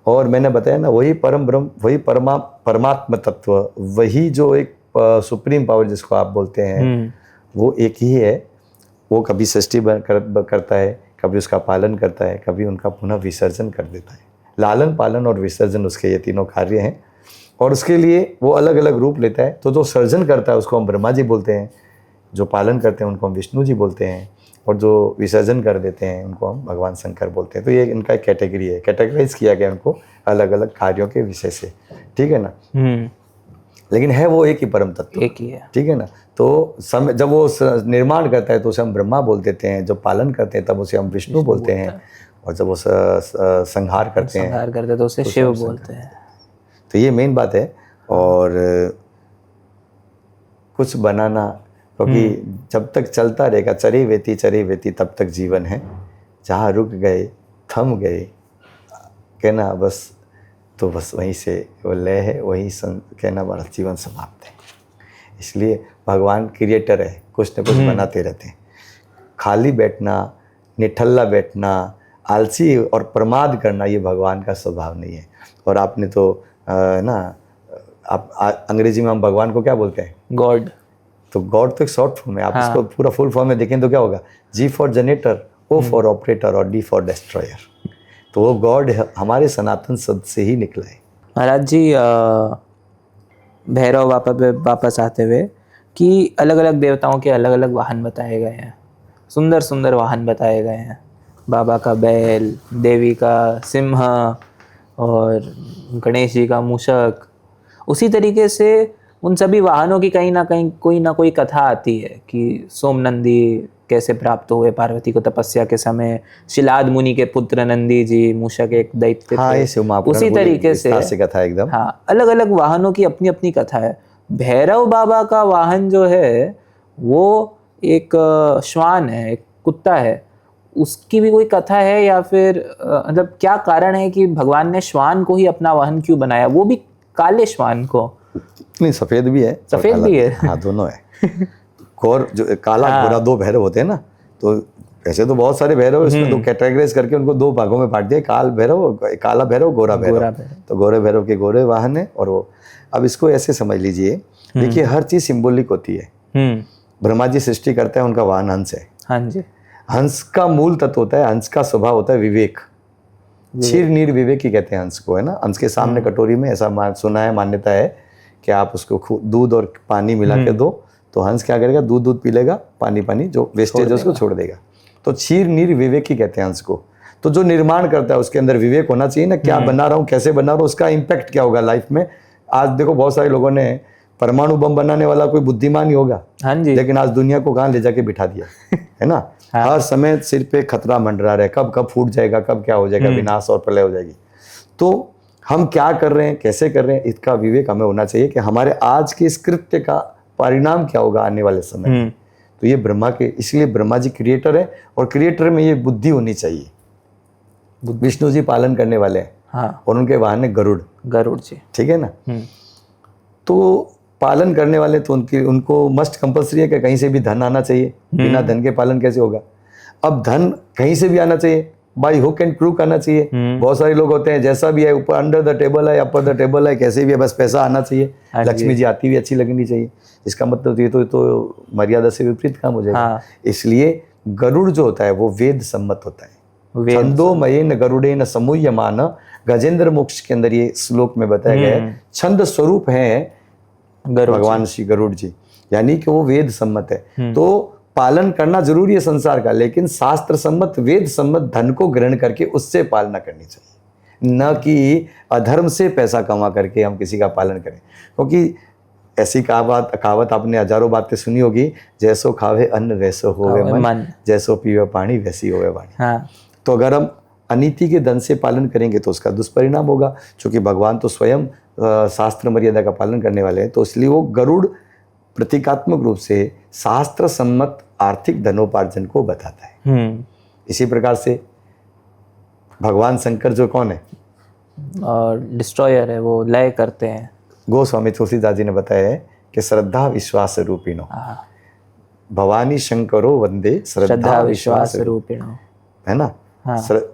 और मैंने बताया ना, वही परम ब्रह्म, वही परमात्म तत्व, वही जो एक सुप्रीम पावर जिसको आप बोलते हैं, वो एक ही है। वो कभी सृष्टि करता है, कभी उसका पालन करता है, कभी उनका पुनः विसर्जन कर देता है। लालन पालन और विसर्जन उसके ये तीनों कार्य हैं, और उसके लिए वो अलग अलग रूप लेता है। तो जो सर्जन करता है उसको हम ब्रह्मा जी बोलते हैं, जो पालन करते हैं उनको हम विष्णु जी बोलते हैं, और जो विसर्जन कर देते हैं उनको हम भगवान शंकर बोलते हैं। तो ये इनका एक कैटेगरी है, कैटेगराइज किया गया उनको अलग अलग कार्यों के विषय से, ठीक है ना। लेकिन है वो एक ही परम तत्व, एक ही है, ठीक है ना। तो जब वो निर्माण करता है तो उसे हम ब्रह्मा बोल देते हैं, जब पालन करते हैं तब उसे हम विष्णु बोलते हैं, और जब वो संहार करते हैं तो उसे शिव बोलते हैं। तो ये मेन बात है। और कुछ बनाना, क्योंकि जब तक चलता रहेगा, चरी वेती तब तक जीवन है। जहाँ रुक गए, थम गए, कहना बस, तो बस वहीं से वो लय है, वहीं कहना बड़ा जीवन समाप्त है। इसलिए भगवान क्रिएटर है, कुछ न कुछ बनाते रहते हैं। खाली बैठना, निठल्ला बैठना, आलसी और प्रमाद करना, ये भगवान का स्वभाव नहीं है। और आपने तो ना, आप अंग्रेजी में हम भगवान को क्या बोलते हैं? गॉड। तो गॉड तो एक शॉर्ट फॉर्म है। आप इसको पूरा फुल फॉर्म में देखें तो क्या होगा? G for generator, O for operator और डी फॉर डिस्ट्रॉयर। तो वो गॉड हमारे सनातन शब्द से ही निकला है। महाराज जी, भैरव बाबा पे वापस आते हुए कि अलग अलग देवताओं के अलग अलग वाहन बताए गए हैं, सुंदर सुंदर वाहन बताए गए हैं। बाबा का बैल, देवी का सिंह और गणेश जी का मूषक। उसी तरीके से उन सभी वाहनों की कहीं ना कोई कथा आती है कि सोमनंदी कैसे प्राप्त हुए पार्वती को तपस्या के समय, शिलाद मुनि के पुत्र नंदी जी, मूषक एक दैत्य थे। उसी तरीके से कथा एकदम, हाँ, अलग अलग वाहनों की अपनी अपनी कथा है। भैरव बाबा का वाहन जो है वो एक श्वान है, एक कुत्ता है। उसकी भी कोई कथा है या फिर मतलब क्या कारण है कि भगवान ने श्वान को ही अपना वाहन क्यों बनाया, वो भी काले श्वान को? नहीं, सफेद भी है, सफेद भी है, हाँ, दोनों है। और जो काला गोरा दो भैरव होते हैं ना, तो ऐसे तो बहुत सारे भैरव है, उसमें तो कैटेगराइज करके उनको दो भागों में बांट दिया, काला भैरव, गोरा भैरव। तो गोरे भैरव के गोरे वाहन है। और वो, अब इसको ऐसे समझ लीजिए, देखिए हर चीज सिंबॉलिक होती है। ब्रह्मा जी सृष्टि करते हैं, उनका वाहन हंस है। हाँ जी। हंस का मूल तत्व होता है, हंस का स्वभाव होता है विवेक। क्षीर नीर विवेक ही कहते हैं हंस को, है ना। हंस के सामने कटोरी में ऐसा सुना है, मान्यता है कि आप उसको दूध और पानी मिला के दो तो हंस क्या करेगा, दूध दूध पी लेगा, पानी पानी जो वेस्टेज है उसको छोड़ देगा। तो क्षीर नीर विवेकी कहते हैं हंस को। तो जो निर्माण करता है उसके अंदर विवेक होना चाहिए ना, क्या बना रहा हूँ, कैसे बना रहा हूँ, उसका इम्पैक्ट क्या होगा लाइफ में। आज देखो बहुत सारे लोगों ने परमाणु बम बनाने वाला कोई बुद्धिमान ही होगा, हाँ जी, लेकिन आज दुनिया को कहाँ ले जाके बिठा दिया है ना। हर समय सिर पे खतरा मंडरा रहा है, कब कब फूट जाएगा, कब क्या हो जाएगा, विनाश और प्रलय हो जाएगी। तो हम क्या कर रहे हैं, कैसे कर रहे हैं, इसका विवेक हमें होना चाहिए कि हमारे आज के इस कृत्य का परिणाम क्या होगा आने वाले समय में। तो ये ब्रह्मा के, इसलिए ब्रह्मा जी क्रिएटर है, और क्रिएटर में ये बुद्धि होनी चाहिए। विष्णु जी पालन करने वाले हैं, हाँ, और उनके वाहन है गरुड़, गरुड़ जी, ठीक है ना। तो पालन करने वाले तो उनको मस्ट कंपल्सरी है कि कहीं से भी धन आना चाहिए, बिना धन के पालन कैसे होगा। अब धन कहीं से भी आना चाहिए, बाई हुक एंड क्रूक आना चाहिए। बहुत सारे लोग होते हैं जैसा भी है, ऊपर अंडर द टेबल है, अपर द टेबल है, कैसे भी है, बस पैसा आना चाहिए, लक्ष्मी जी आती हुई अच्छी लगनी चाहिए। इसका मतलब ये तो मर्यादा से विपरीत काम हो जाएगा। इसलिए गरुड़ जो होता है वो वेद सम्मत होता है। छंदोमयेन गरुड़ेन समूह्यमान, गजेंद्र मोक्ष के अंदर ये श्लोक में बताया गया है। छंद स्वरूप है भगवान श्री गरुड़ जी, यानी कि वो वेद सम्मत है। तो पालन करना जरूरी है संसार का, लेकिन शास्त्र सम्मत वेद सम्मत धन को ग्रहण करके उससे पालना करनी चाहिए, न कि अधर्म से पैसा कमा करके हम किसी का पालन करें। क्योंकि ऐसी कहावत आपने हजारों बातें सुनी होगी, जैसो खावे अन्न वैसो होवे मन, जैसो पीवे पानी वैसी होवे वाणी। तो अगर हम अनीति के धन से पालन करेंगे तो उसका दुष्परिणाम होगा। क्योंकि भगवान तो स्वयं शास्त्र मर्यादा का पालन करने वाले हैं, तो इसलिए वो गरुड़ प्रतीकात्मक रूप से शास्त्र सम्मत आर्थिक धनोपार्जन को बताता है। इसी प्रकार से भगवान शंकर जो कौन है, और डिस्ट्रॉयर है, वो लय करते हैं। गोस्वामी तुलसीदास जी ने बताया है कि श्रद्धा विश्वास रूपिणो, भवानी शंकरो वंदे श्रद्धा विश्वास रूपिणो, है ना।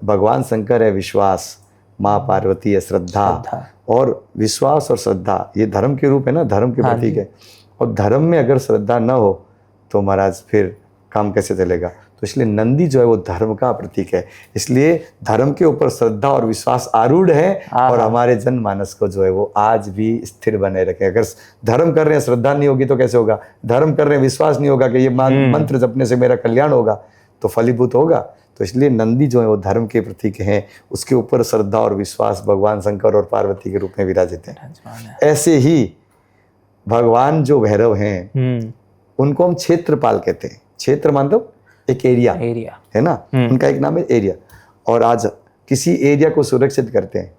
भगवान शंकर है विश्वास, माँ पार्वती है श्रद्धा, और विश्वास और श्रद्धा ये धर्म के रूप है ना, धर्म के प्रतीक है। और धर्म में अगर श्रद्धा न हो तो महाराज फिर काम कैसे चलेगा। तो इसलिए नंदी जो है वो धर्म का प्रतीक है। इसलिए धर्म के ऊपर श्रद्धा और विश्वास आरूढ़ है, और हमारे जनमानस को जो है वो आज भी स्थिर बने रखे। अगर धर्म कर रहे हैं, श्रद्धा नहीं होगी तो कैसे होगा। धर्म कर रहे हैं, विश्वास नहीं होगा कि ये मंत्र जपने से मेरा कल्याण होगा, तो फलीभूत होगा। तो इसलिए नंदी जो है वो धर्म के प्रतीक हैं, उसके ऊपर श्रद्धा और विश्वास भगवान शंकर और पार्वती के रूप में विराजित हैं। ऐसे ही भगवान जो भैरव हैं उनको हम क्षेत्रपाल कहते हैं। क्षेत्र मतलब एक एरिया है ना, उनका एक नाम है एरिया। और आज किसी एरिया को सुरक्षित करते हैं,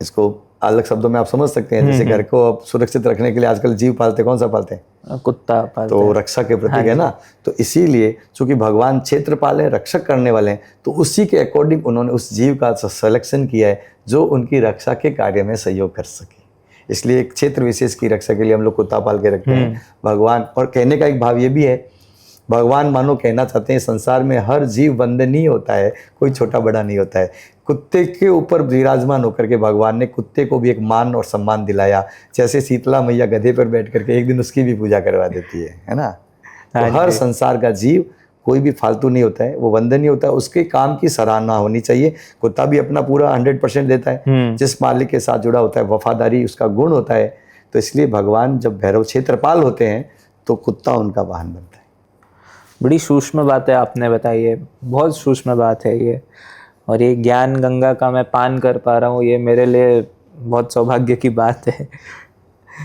इसको अलग शब्दों में आप समझ सकते हैं। जैसे घर को आप सुरक्षित रखने के लिए आजकल जीव पालते, कौन सा पालते हैं, कुत्ता पालते, तो रक्षा के प्रतीक है ना। तो इसीलिए चूंकि भगवान क्षेत्रपाल है, रक्षक करने वाले हैं, तो उसी के अकॉर्डिंग उन्होंने उस जीव का सिलेक्शन किया है जो उनकी रक्षा के कार्य में सहयोग कर सके। इसलिए एक क्षेत्र विशेष की रक्षा के लिए हम लोग कुत्ता पाल के रखते हैं भगवान। और कहने का एक भाव ये भी है, भगवान मानो कहना चाहते हैं संसार में हर जीव वंदनीय होता है, कोई छोटा बड़ा नहीं होता है। कुत्ते के ऊपर विराजमान होकर के भगवान ने कुत्ते को भी एक मान और सम्मान दिलाया। जैसे शीतला मैया गधे पर बैठ करके एक दिन उसकी भी पूजा करवा देती है ना। तो हर संसार का जीव कोई भी फालतू नहीं होता है, वो वंदनीय होता है, उसके काम की सराहना होनी चाहिए। कुत्ता भी अपना पूरा 100% देता है, जिस मालिक के साथ जुड़ा होता है, वफादारी उसका गुण होता है। तो इसलिए भगवान जब भैरव क्षेत्रपाल होते हैं तो कुत्ता उनका वाहन बनता है। बड़ी सूक्ष्म बात है आपने बताई है, बहुत सूक्ष्म बात है ये। और ये ज्ञान गंगा का मैं पान कर पा रहा हूँ, ये मेरे लिए बहुत सौभाग्य की बात है।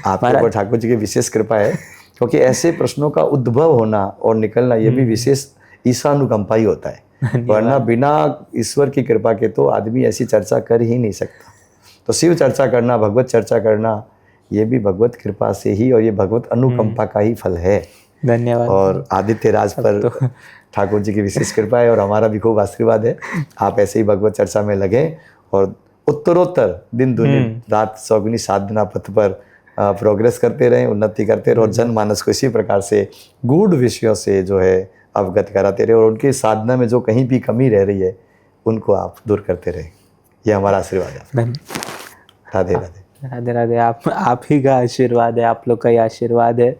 आपके ऊपर ठाकुर जी की विशेष कृपा है, क्योंकि ऐसे प्रश्नों का उद्भव होना और निकलना ये भी विशेष ईशानुकंपा ही होता है। वरना बिना ईश्वर की कृपा के तो आदमी ऐसी चर्चा कर ही नहीं सकता। तो शिव चर्चा करना, भगवत चर्चा करना, ये भी भगवत कृपा से ही और ये भगवत अनुकंपा का ही फल है। धन्यवाद। और आदित्य राज पर ठाकुर जी की विशेष कृपा है और हमारा भी खूब आशीर्वाद है। आप ऐसे ही भगवत चर्चा में लगें और उत्तरोत्तर दिन दुनिया रात सौगुनी साधना पथ पर प्रोग्रेस करते रहें, उन्नति करते रहें और जनमानस को इसी प्रकार से गूढ़ विषयों से जो है अवगत कराते रहे और उनकी साधना में जो कहीं भी कमी रह रही है उनको आप दूर करते रहें। ये हमारा आशीर्वाद है। राधे राधे। राधे राधे। आप ही का आशीर्वाद है, आप लोग का ही आशीर्वाद है।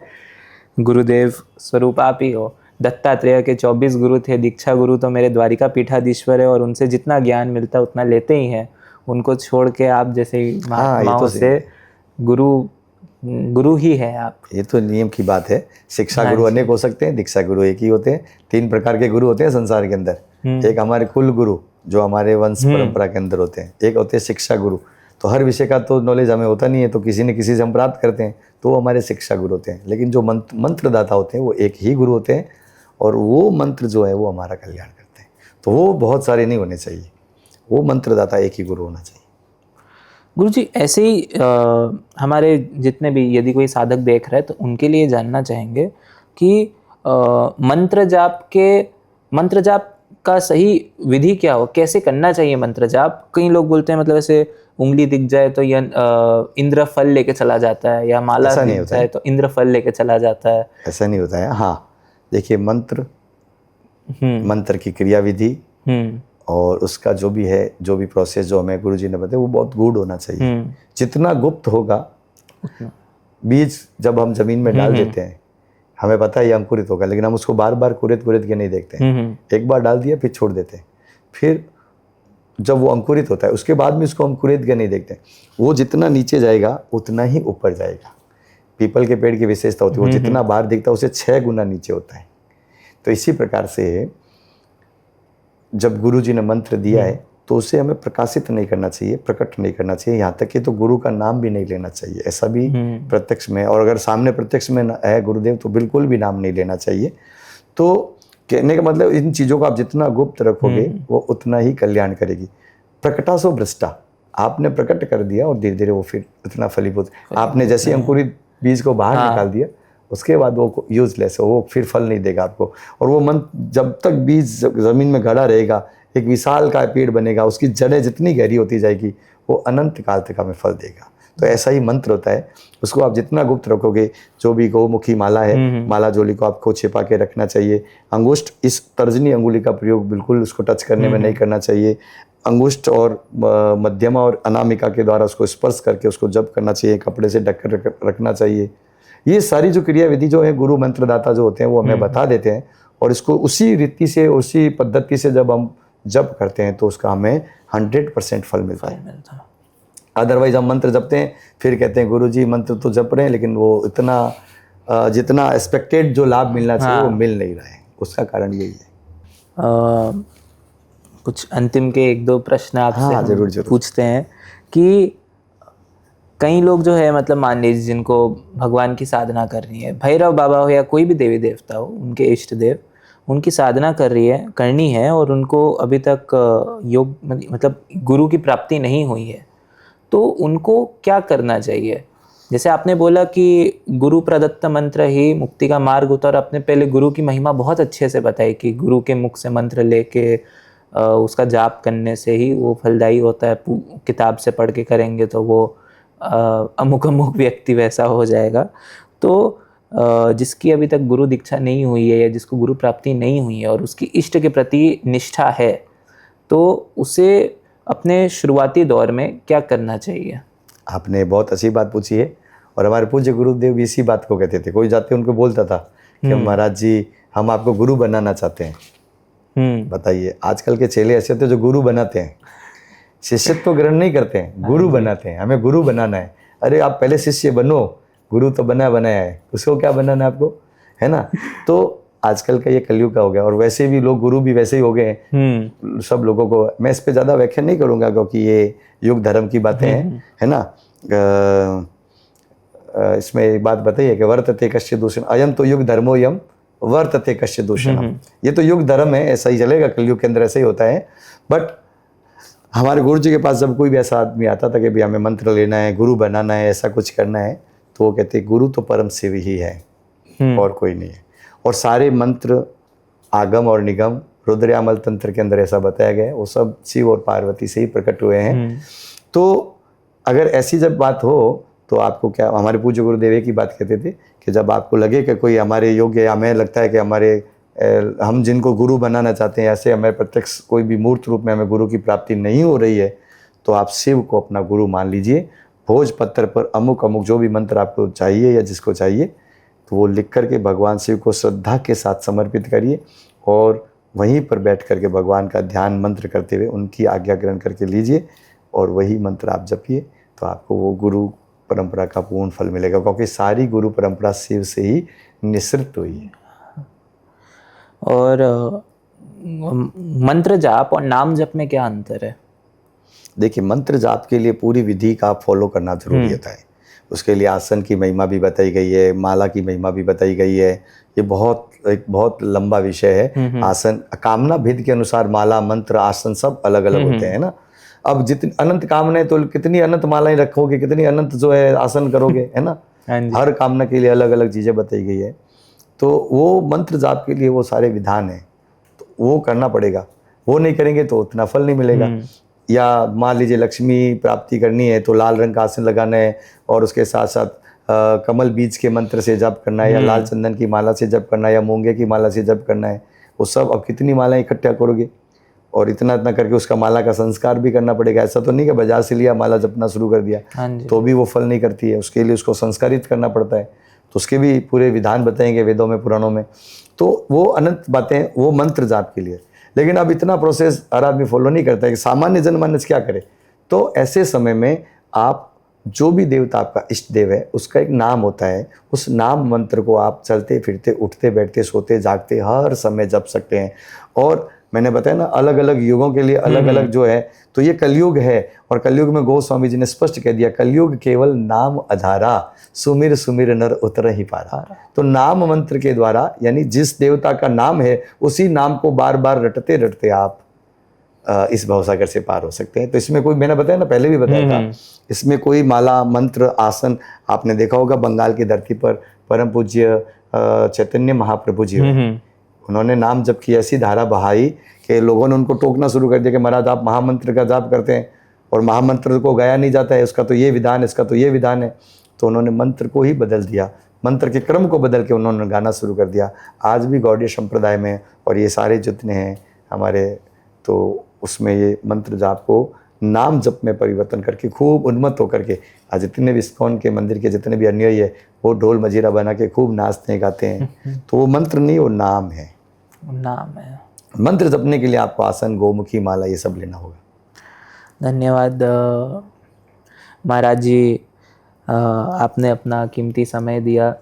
गुरुदेव स्वरूप आप ही हो। दत्तात्रेय के 24 गुरु थे, दीक्षा गुरु तो मेरे द्वारिका पीठाधीश्वर है और उनसे जितना ज्ञान मिलता है उतना लेते ही हैं। उनको छोड़ के आप जैसे महात्माओं से गुरु गुरु ही है आप। ये तो नियम की बात है। शिक्षा हाँ गुरु जी। अनेक हो सकते हैं, दीक्षा गुरु एक ही होते हैं। 3 प्रकार के गुरु होते हैं संसार के अंदर। एक हमारे कुल गुरु जो हमारे वंश परंपरा के अंदर होते हैं, एक होते हैं शिक्षा गुरु। तो हर विषय का तो नॉलेज हमें होता नहीं है, तो किसी न किसी से हम प्राप्त करते हैं, तो वो हमारे शिक्षा गुरु होते हैं। लेकिन जो मंत्रदाता होते हैं वो एक ही गुरु होते हैं, और वो मंत्र जो है वो हमारा कल्याण करते हैं। तो वो बहुत सारे नहीं होने चाहिए, वो मंत्रदाता एक ही गुरु होना चाहिए। गुरु जी, ऐसे ही हमारे जितने भी यदि कोई साधक देख रहा है तो उनके लिए जानना चाहेंगे कि मंत्र जाप का सही विधि क्या हो, कैसे करना चाहिए मंत्र जाप। कई लोग बोलते हैं मतलब ऐसे उंगली दिख जाए तो यह इंद्र फल लेके चला जाता है, या माला ऐसा नहीं दिख होता जाए है। तो इंद्र फल लेके चला जाता है। ऐसा नहीं होता है। हाँ, देखिए मंत्र मंत्र की क्रिया विधि और उसका जो भी है, जो भी प्रोसेस जो हमें गुरुजी ने बताया वो बहुत गूढ़ होना चाहिए। जितना गुप्त होगा, बीज जब हम जमीन में डाल देते हैं हमें पता है ये अंकुरित होगा, लेकिन हम उसको बार बार कुरित के नहीं देखते हैं। एक बार डाल दिया फिर छोड़ देते हैं, फिर जब वो अंकुरित होता है उसके बाद में उसको हम कुरित के नहीं देखते। वो जितना नीचे जाएगा उतना ही ऊपर जाएगा। पीपल के पेड़ की विशेषता होती है, वो जितना बाहर दिखता है उसे 6 गुना नीचे होता है। तो इसी प्रकार से जब गुरु जी ने मंत्र दिया है तो उसे हमें प्रकाशित नहीं करना चाहिए, प्रकट नहीं करना चाहिए। यहाँ तक कि तो गुरु का नाम भी नहीं लेना चाहिए, ऐसा भी प्रत्यक्ष में। और अगर सामने प्रत्यक्ष में है गुरुदेव तो बिल्कुल भी नाम नहीं लेना चाहिए। तो कहने का मतलब इन चीज़ों को आप जितना गुप्त रखोगे वो उतना ही कल्याण करेगी। प्रकटा सो भ्रष्टा, आपने प्रकट कर दिया और धीरे धीरे वो फिर उतना फलीभूत। आपने जैसे अंकुरित बीज को बाहर निकाल दिया उसके बाद वो यूजलेस है, वो फिर फल नहीं देगा आपको। और वो मंत्र जब तक बीज जमीन में गड़ा रहेगा एक विशाल का पेड़ बनेगा, उसकी जड़ें जितनी गहरी होती जाएगी वो अनंत काल तक हमें फल देगा। तो ऐसा ही मंत्र होता है, उसको आप जितना गुप्त रखोगे, जो भी गौमुखी माला है, माला जोली को आपको छिपा के रखना चाहिए। अंगुष्ठ, इस तर्जनी अंगुली का प्रयोग बिल्कुल उसको टच करने में नहीं करना चाहिए। अंगुष्ठ और मध्यमा और अनामिका के द्वारा उसको स्पर्श करके उसको जप करना चाहिए, कपड़े से ढक कर रखना चाहिए। ये सारी जो क्रिया विधि जो है गुरु मंत्रदाता जो होते हैं वो हमें बता देते हैं, और इसको उसी रीति से उसी पद्धति से जब हम जप करते हैं तो उसका हमें 100% फल मिलता है। अदरवाइज हम मंत्र जपते हैं फिर कहते हैं गुरु जी मंत्र तो जप रहे हैं लेकिन वो इतना जितना एक्सपेक्टेड जो लाभ मिलना चाहिए वो मिल नहीं रहा है। उसका कारण यही है। कुछ अंतिम के 1-2 प्रश्न आपसे हम जरूर पूछते हैं कि कई लोग जो है मतलब मान लीजिए जिनको भगवान की साधना करनी है, भैरव बाबा हो या कोई भी देवी देवता हो, उनके इष्ट देव, उनकी साधना करनी है और उनको अभी तक योग मतलब गुरु की प्राप्ति नहीं हुई है, तो उनको क्या करना चाहिए? जैसे आपने बोला कि गुरु प्रदत्त मंत्र ही मुक्ति का मार्ग होता है, और आपने पहले गुरु की महिमा बहुत अच्छे से बताई कि गुरु के मुख से मंत्र लेके उसका जाप करने से ही वो फलदायी होता है। किताब से पढ़ के करेंगे तो वो अमुक व्यक्ति वैसा हो जाएगा। तो जिसकी अभी तक गुरु दीक्षा नहीं हुई है या जिसको गुरु प्राप्ति नहीं हुई है और उसकी इष्ट के प्रति निष्ठा है, तो उसे अपने शुरुआती दौर में क्या करना चाहिए? आपने बहुत अच्छी बात पूछी है, और हमारे पूज्य गुरुदेव भी इसी बात को कहते थे। कोई जाते उनको बोलता था कि महाराज जी हम आपको गुरु बनाना चाहते हैं। बताइए, आजकल के चेले ऐसे होते जो गुरु बनाते हैं, शिष्यत्व ग्रहण नहीं करते हैं, गुरु बनाते हैं। हमें गुरु बनाना है। अरे आप पहले शिष्य बनो, गुरु तो बनाया है, उसको क्या बनाना है आपको, है ना। तो आजकल का ये कलयुग का हो गया, और वैसे भी लोग गुरु भी वैसे ही हो गए हैं सब लोगों को। मैं इस पे ज़्यादा व्याख्या नहीं करूँगा क्योंकि ये युग धर्म की बातें हैं, है ना। इसमें एक बात बताइए कि वर्तते कश्य दूषण, अयम तो युग धर्मो यम वर्तते कश्य दूषणम। ये तो युग धर्म है, ऐसा ही चलेगा, कलयुग के अंदर ऐसा ही होता है। बट हमारे गुरु जी के पास जब कोई भी ऐसा आदमी आता था कि भाई हमें मंत्र लेना है, गुरु बनाना है, ऐसा कुछ करना है, तो वो कहते गुरु तो परम शिव ही है और कोई नहीं है। और सारे मंत्र आगम और निगम रुद्रयामल तंत्र के अंदर ऐसा बताया गया है, वो सब शिव और पार्वती से ही प्रकट हुए हैं। तो अगर ऐसी जब बात हो तो आपको क्या, हमारे पूज्य गुरुदेव एक ही बात कहते थे कि जब आपको लगे कि कोई हमारे योग्य, हमें लगता है कि हम जिनको गुरु बनाना चाहते हैं ऐसे हमें प्रत्यक्ष कोई भी मूर्त रूप में हमें गुरु की प्राप्ति नहीं हो रही है, तो आप शिव को अपना गुरु मान लीजिए। भोज पत्थर पर अमुक जो भी मंत्र आपको चाहिए या जिसको चाहिए तो वो लिख करके भगवान शिव को श्रद्धा के साथ समर्पित करिए, और वहीं पर बैठ करके भगवान का ध्यान मंत्र करते हुए उनकी आज्ञा ग्रहण करके लीजिए, और वही मंत्र आप जपिए, तो आपको वो गुरु परंपरा का पूर्ण फल मिलेगा, क्योंकि सारी गुरु परंपरा शिव से ही निसृत हुई है। और मंत्र जाप और नाम जप में क्या अंतर है? देखिए, मंत्र जाप के लिए पूरी विधि का फॉलो करना जरूरी होता है। उसके लिए आसन की महिमा भी बताई गई है, माला की महिमा भी बताई गई है। ये एक बहुत लंबा विषय है। आसन कामना भेद के अनुसार माला, मंत्र, आसन सब अलग अलग होते हैं ना। अब जितनी अनंत कामनाएं, तो कितनी अनंत मालाएं रखोगे, कितनी अनंत जो है आसन करोगे, है ना। हर कामना के लिए अलग अलग चीजें बताई गई है। तो वो मंत्र जाप के लिए वो सारे विधान है, तो वो करना पड़ेगा। वो नहीं करेंगे तो उतना फल नहीं मिलेगा। या मान लीजिए लक्ष्मी प्राप्ति करनी है तो लाल रंग का आसन लगाना है, और उसके साथ साथ कमल बीज के मंत्र से जप करना है, या लाल चंदन की माला से जप करना है, या मूंगे की माला से जप करना है। वो सब, अब कितनी मालाएं इकट्ठा करोगे, और इतना इतना करके उसका माला का संस्कार भी करना पड़ेगा। ऐसा तो नहीं कि बाजार से लिया माला जपना शुरू कर दिया तो भी वो फल नहीं करती है। उसके लिए उसको संस्कारित करना पड़ता है, तो उसके भी पूरे विधान बताएंगे वेदों में, पुराणों में। तो वो अनंत बातें वो मंत्र जाप के लिए। लेकिन अब इतना प्रोसेस हर आदमी फॉलो नहीं करता है कि सामान्य जनमानस क्या करे। तो ऐसे समय में आप जो भी देवता आपका इष्ट देव है उसका एक नाम होता है, उस नाम मंत्र को आप चलते फिरते, उठते बैठते, सोते जागते हर समय जप सकते हैं। और मैंने बताया ना, अलग अलग युगों के लिए अलग अलग जो है। तो ये कलयुग है, और कलयुग में गोस्वामी जी ने स्पष्ट कह दिया, कलयुग केवल नाम आधारा, सुमिर सुमिर नर उतर ही पारा। तो नाम मंत्र के द्वारा, यानी जिस देवता का नाम है उसी नाम को बार बार रटते रटते आप इस भवसागर से पार हो सकते हैं। तो इसमें कोई, मैंने बताया ना, पहले भी बताया था, इसमें कोई माला, मंत्र, आसन, आपने देखा होगा बंगाल की धरती पर परम पूज्य चैतन्य महाप्रभु जी हुए, उन्होंने नाम जप की, ऐसी धारा बहाई कि लोगों ने उनको टोकना शुरू कर दिया कि महाराज आप महामंत्र का जाप करते हैं और महामंत्र को गाया नहीं जाता है, उसका तो ये विधान है, इसका तो ये विधान है। तो उन्होंने मंत्र को ही बदल दिया, मंत्र के क्रम को बदल के उन्होंने गाना शुरू कर दिया। आज भी गौड़ीय संप्रदाय में और ये सारे जितने हैं हमारे, तो उसमें ये मंत्र जाप को नाम जप में परिवर्तन करके खूब उन्मत्त होकर के आज जितने भी इस्कॉन के मंदिर के जितने भी अनुयायी है वो ढोल मजीरा बना के खूब नाचते हैं, गाते हैं। तो वो मंत्र नहीं, वो नाम है, नाम है। मंत्र जपने के लिए आपको आसन, गोमुखी माला, ये सब लेना होगा। धन्यवाद महाराज जी, आपने अपना कीमती समय दिया।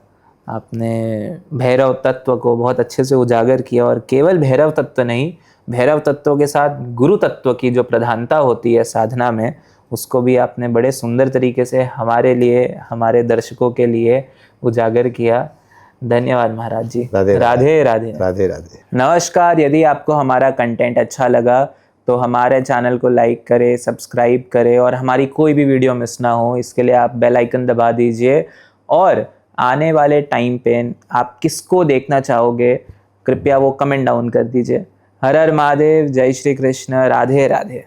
आपने भैरव तत्व को बहुत अच्छे से उजागर किया, और केवल भैरव तत्व नहीं, भैरव तत्व के साथ गुरु तत्व की जो प्रधानता होती है साधना में, उसको भी आपने बड़े सुंदर तरीके से हमारे लिए, हमारे दर्शकों के लिए उजागर किया। धन्यवाद महाराज जी। राधे राधे राधे राधे राधे। नमस्कार। यदि आपको हमारा कंटेंट अच्छा लगा तो हमारे चैनल को लाइक करें, सब्सक्राइब करें, और हमारी कोई भी वीडियो मिस ना हो इसके लिए आप बेल आइकन दबा दीजिए। और आने वाले टाइम पे आप किसको देखना चाहोगे कृपया वो कमेंट डाउन कर दीजिए। हर हर महादेव, जय श्री कृष्ण, राधे राधे।